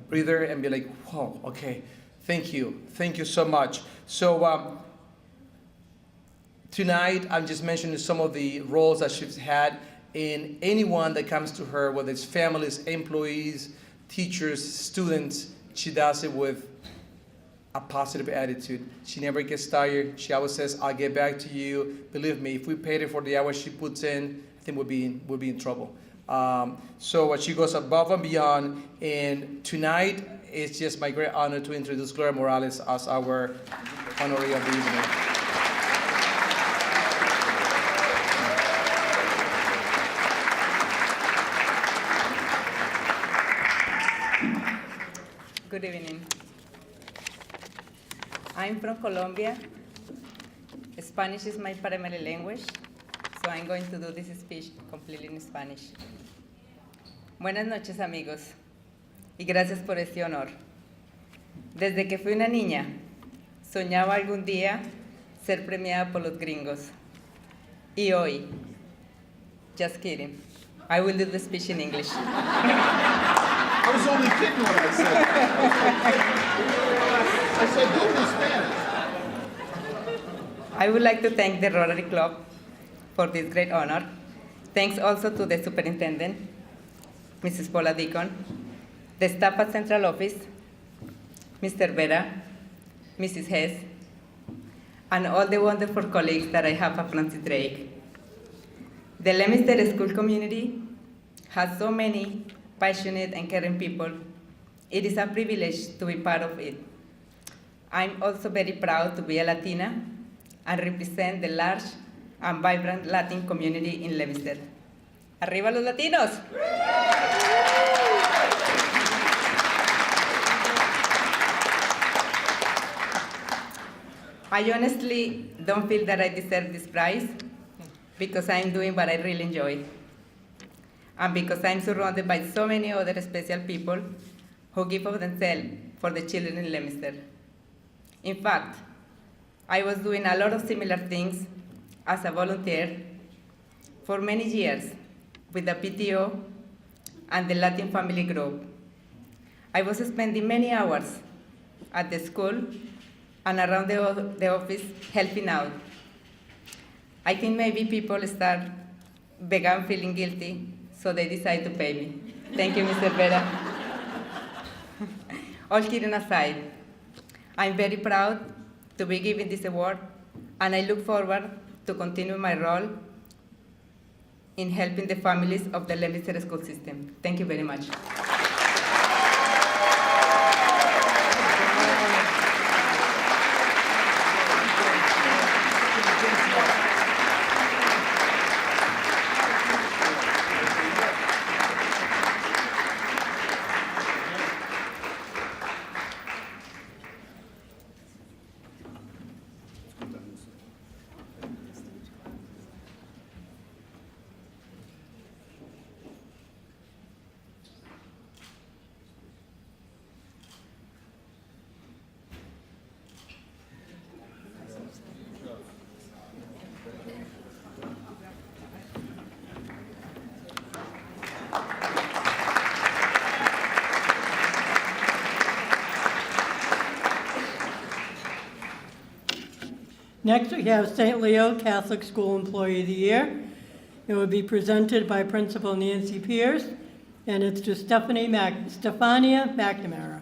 breather and be like, whoa, okay, thank you so much. So tonight, I'm just mentioning some of the roles that she's had in anyone that comes to her, whether it's families, employees, teachers, students. She does it with a positive attitude. She never gets tired. She always says, I'll get back to you. Believe me, if we paid her for the hours she puts in, I think we'll be in trouble. So she goes above and beyond. And tonight, it's just my great honor to introduce Gloria Morales as our honoree of the evening. Good evening. I'm from Colombia. Spanish is my primary language, so I'm going to do this speech completely in Spanish. Buenas noches, amigos, y gracias por este honor. Desde que fui una niña, soñaba algún día ser premiada por los gringos. Y hoy, just kidding, I will do the speech in English. I was only kidding when I said that. I said, do it in Spanish. I would like to thank the Rotary Club for this great honor. Thanks also to the superintendent, Mrs. Paula Deacon, the staff at Central Office, Mr. Vera, Mrs. Hess, and all the wonderful colleagues that I have at Francis Drake. The Leominster school community has so many passionate and caring people. It is a privilege to be part of it. I'm also very proud to be a Latina and represent the large and vibrant Latin community in Leominster. ¡Arriba los latinos! I honestly don't feel that I deserve this prize because I'm doing what I really enjoy. And because I'm surrounded by so many other special people who give of themselves for the children in Leominster. In fact, I was doing a lot of similar things as a volunteer for many years with the PTO and the Latin family group. I was spending many hours at the school and around the office helping out. I think maybe people began feeling guilty, so they decided to pay me. Thank you, Mr. Vera. All kidding aside, I'm very proud to be given this award, and I look forward to continue my role in helping the families of the Leominster school system. Thank you very much. Next, we have St. Leo Catholic School Employee of the Year. It will be presented by Principal Nancy Pierce, and it's to Stefania McNamara.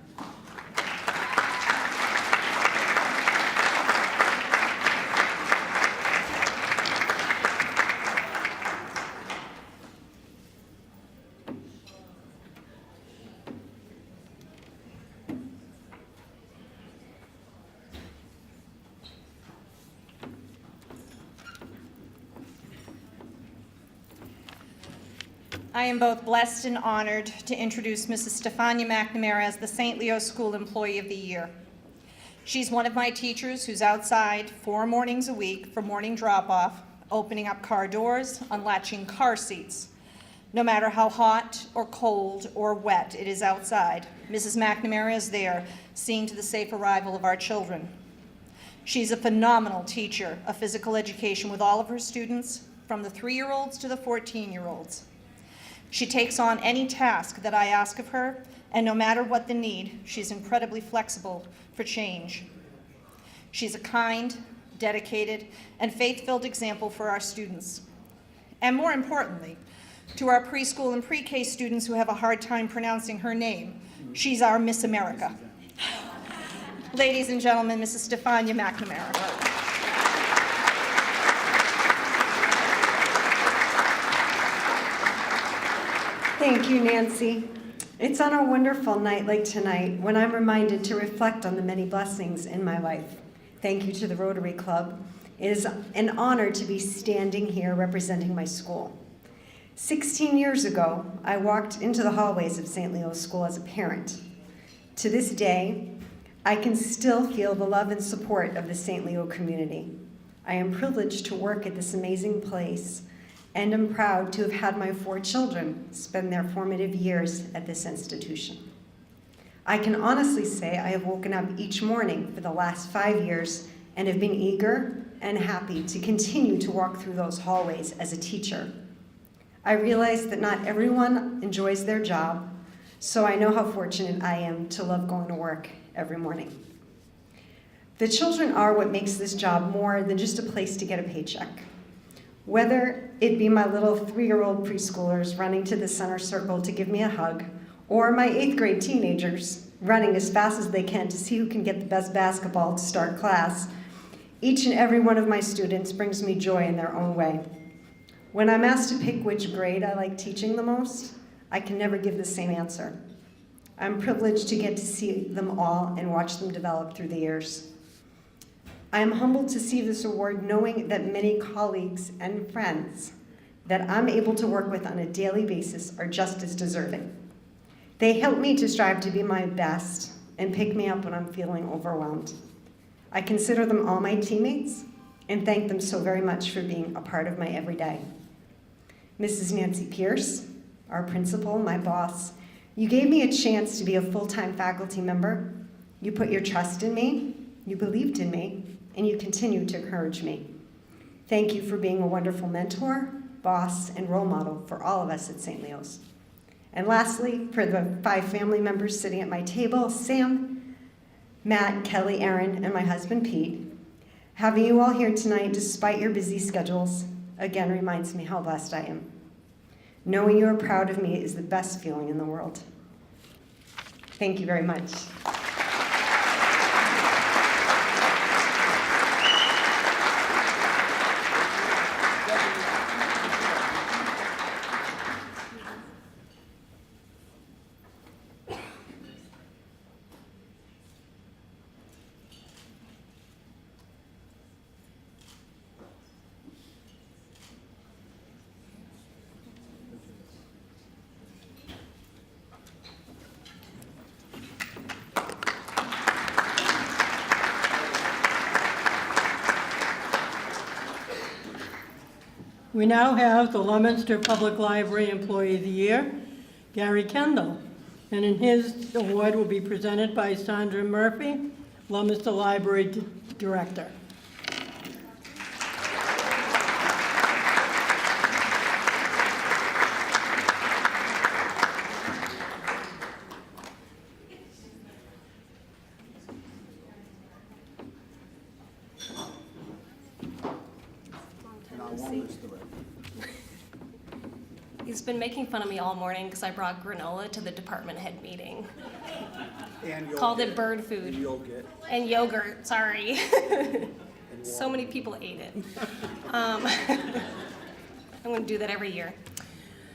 I am both blessed and honored to introduce Mrs. Stefania McNamara as the St. Leo School Employee of the Year. She's one of my teachers who's outside 4 mornings a week for morning drop-off, opening up car doors, unlatching car seats. No matter how hot or cold or wet it is outside, Mrs. McNamara is there, seeing to the safe arrival of our children. She's a phenomenal teacher of physical education with all of her students, from the 3-year-olds to the 14-year-olds. She takes on any task that I ask of her, and no matter what the need, she's incredibly flexible for change. She's a kind, dedicated, and faith-filled example for our students. And more importantly, to our preschool and pre-K students who have a hard time pronouncing her name, she's our Miss America. Ladies and gentlemen, Mrs. Stefania McNamara. Thank you, Nancy. It's on a wonderful night like tonight when I'm reminded to reflect on the many blessings in my life. Thank you to the Rotary Club. It is an honor to be standing here representing my school. 16 years ago, I walked into the hallways of St. Leo's School as a parent. To this day, I can still feel the love and support of the St. Leo community. I am privileged to work at this amazing place, and I'm proud to have had my 4 children spend their formative years at this institution. I can honestly say I have woken up each morning for the last 5 years and have been eager and happy to continue to walk through those hallways as a teacher. I realize that not everyone enjoys their job, so I know how fortunate I am to love going to work every morning. The children are what makes this job more than just a place to get a paycheck. Whether it be my little 3-year-old preschoolers running to the center circle to give me a hug, or my 8th grade teenagers running as fast as they can to see who can get the best basketball to start class, each and every one of my students brings me joy in their own way. When I'm asked to pick which grade I like teaching the most, I can never give the same answer. I'm privileged to get to see them all and watch them develop through the years. I am humbled to see this award, knowing that many colleagues and friends that I'm able to work with on a daily basis are just as deserving. They help me to strive to be my best and pick me up when I'm feeling overwhelmed. I consider them all my teammates and thank them so very much for being a part of my everyday. Mrs. Nancy Pierce, our principal, my boss, you gave me a chance to be a full-time faculty member. You put your trust in me, you believed in me, and you continue to encourage me. Thank you for being a wonderful mentor, boss, and role model for all of us at St. Leo's. And lastly, for the 5 family members sitting at my table, Sam, Matt, Kelly, Aaron, and my husband, Pete, having you all here tonight despite your busy schedules, again reminds me how blessed I am. Knowing you are proud of me is the best feeling in the world. Thank you very much. We now have the Leominster Public Library Employee of the Year, Gary Kendall. And in his award will be presented by Sandra Murphy, Leominster Library Director. see. He's been making fun of me all morning because I brought granola to the department head meeting. And Called it bird food. And yogurt. And yogurt, sorry. So many people ate it. I'm going to do that every year.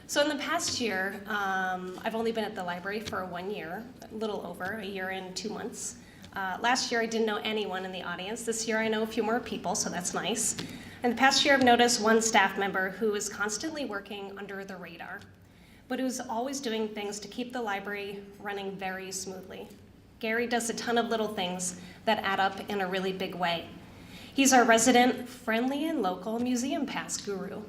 So in the past year, I've only been at the library for 1 year, a little over, a year and 2 months. Last year, I didn't know anyone in the audience. This year, I know a few more people, so that's nice. In the past year, I've noticed one staff member who is constantly working under the radar, but who's always doing things to keep the library running very smoothly. Gary does a ton of little things that add up in a really big way. He's our resident, friendly, and local museum pass guru.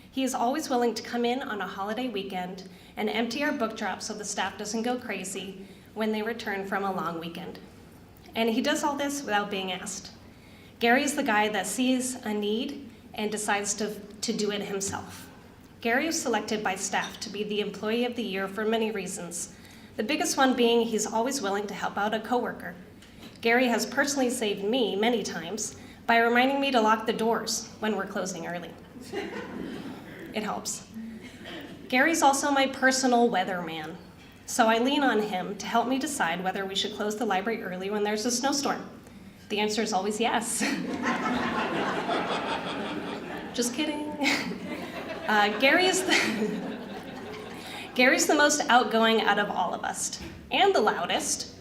He is always willing to come in on a holiday weekend and empty our book drop so the staff doesn't go crazy when they return from a long weekend. And he does all this without being asked. Gary is the guy that sees a need and decides to do it himself. Gary was selected by staff to be the Employee of the Year for many reasons. The biggest one being he's always willing to help out a coworker. Gary has personally saved me many times by reminding me to lock the doors when we're closing early. It helps. Gary's also my personal weatherman, so I lean on him to help me decide whether we should close the library early when there's a snowstorm. The answer is always yes. Just kidding. Gary's the most outgoing out of all of us, and the loudest,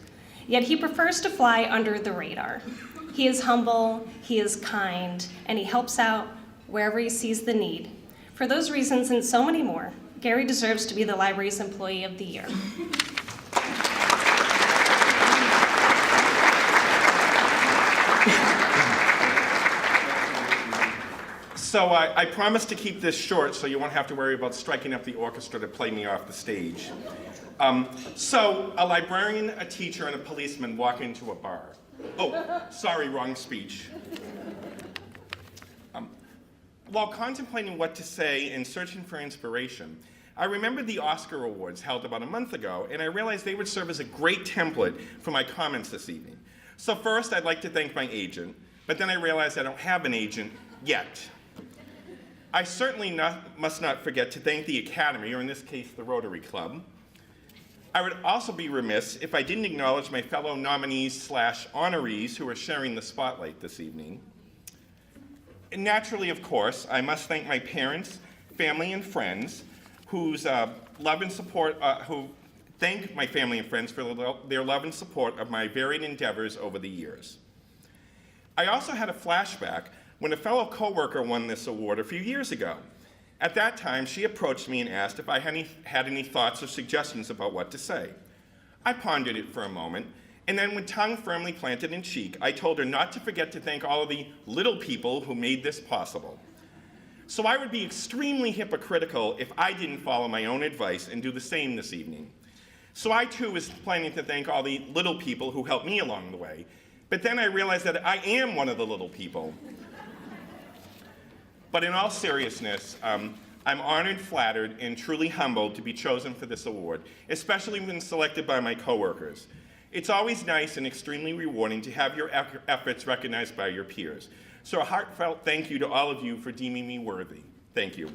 yet he prefers to fly under the radar. He is humble, he is kind, and he helps out wherever he sees the need. For those reasons and so many more, Gary deserves to be the library's Employee of the Year. So I promise to keep this short so you won't have to worry about striking up the orchestra to play me off the stage. So a librarian, a teacher, and a policeman walk into a bar. Oh, sorry, wrong speech. While contemplating what to say and searching for inspiration, I remembered the Oscar Awards held about a month ago, and I realized they would serve as a great template for my comments this evening. So first, I'd like to thank my agent, but then I realized I don't have an agent yet. I certainly must not forget to thank the Academy, or in this case, the Rotary Club. I would also be remiss if I didn't acknowledge my fellow nominees/honorees who are sharing the spotlight this evening. And naturally, of course, I must thank my parents, family, and friends whose love and support, who thank my family and friends for their love and support of my varied endeavors over the years. I also had a flashback when a fellow coworker won this award a few years ago. At that time, she approached me and asked if I had any thoughts or suggestions about what to say. I pondered it for a moment, and then with tongue firmly planted in cheek, I told her not to forget to thank all of the little people who made this possible. So I would be extremely hypocritical if I didn't follow my own advice and do the same this evening. So I too was planning to thank all the little people who helped me along the way, but then I realized that I am one of the little people. But in all seriousness, I'm honored, flattered, and truly humbled to be chosen for this award, especially when selected by my coworkers. It's always nice and extremely rewarding to have your efforts recognized by your peers. So a heartfelt thank you to all of you for deeming me worthy. Thank you.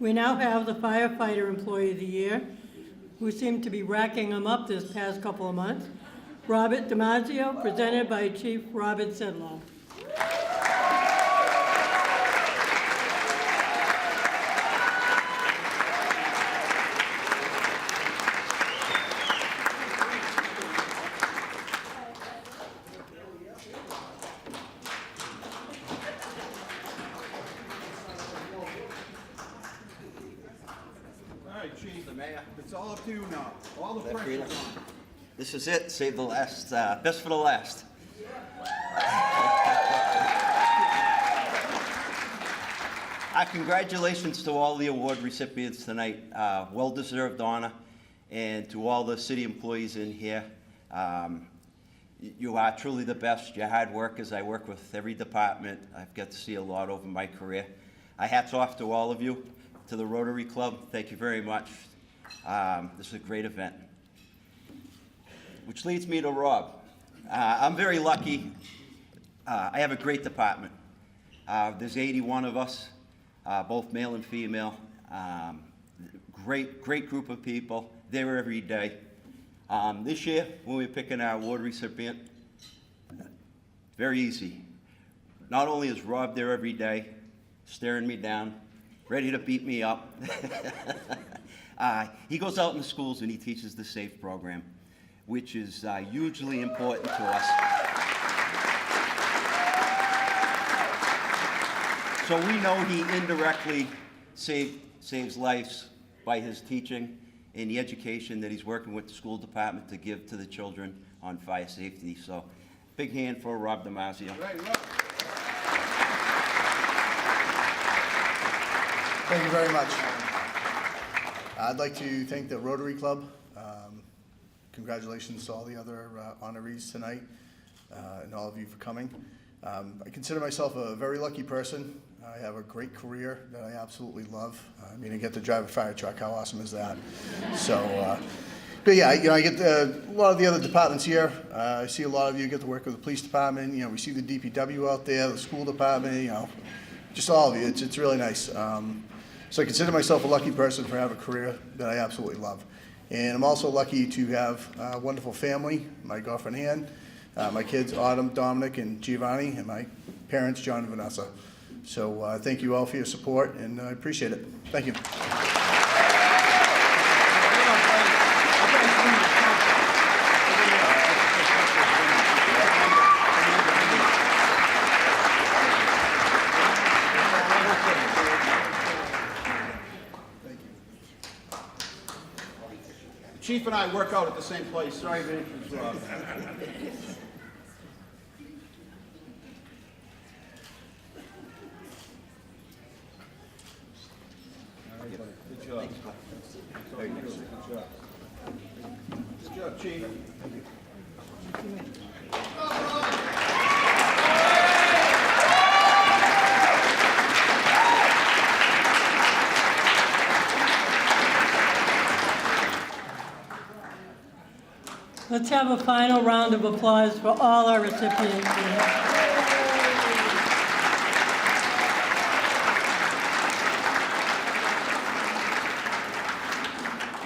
We now have the Firefighter Employee of the Year, who seemed to be racking them up this past couple of months. Robert DiMaggio, presented by Chief Robert Sidlow. right, Chief. The Mayor. It's all up to you now. All the pressure's on. This is it. Save the last, best for the last. Congratulations to all the award recipients tonight. Well-deserved honor. And to all the city employees in here, you are truly the best. You're hard workers. I work with every department. I've got to see a lot over my career. Hats off to all of you. To the Rotary Club, thank you very much. This is a great event. Which leads me to Rob. I'm very lucky. I have a great department. There's 81 of us, both male and female. Great group of people. There every day. This year, when we were picking our award recipient, very easy. Not only is Rob there every day, staring me down, ready to beat me up, he goes out in the schools and he teaches the SAFE program, which is hugely important to us. So we know he indirectly saves lives by his teaching and the education that he's working with the school department to give to the children on fire safety. So big hand for Rob Damasio. Right, Rob. Thank you very much. I'd like to thank the Rotary Club. Congratulations to all the other honorees tonight and all of you for coming. I consider myself a very lucky person. I have a great career that I absolutely love. I mean, I get to drive a fire truck. How awesome is that? So, but yeah, I get a lot of the other departments here. I see a lot of you get to work with the police department. We see the DPW out there, the school department. Just all of you. It's really nice. So I consider myself a lucky person for having a career that I absolutely love. And I'm also lucky to have a wonderful family, my girlfriend Ann, my kids Autumn, Dominic, and Giovanni, and my parents John and Vanessa. So thank you all for your support, and I appreciate it. Thank you. Chief and I work out at the same place. Sorry, man. Good job. Good job, Chief. Let's have a final round of applause for all our recipients here.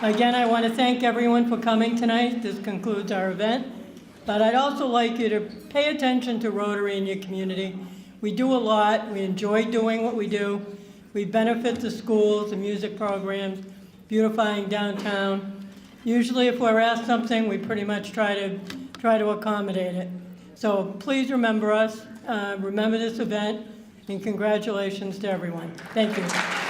Again, I want to thank everyone for coming tonight. This concludes our event. But I'd also like you to pay attention to Rotary in your community. We do a lot. We enjoy doing what we do. We benefit the schools, the music programs, beautifying downtown. Usually if we're asked something, we pretty much try to accommodate it. So please remember us, remember this event, and congratulations to everyone. Thank you.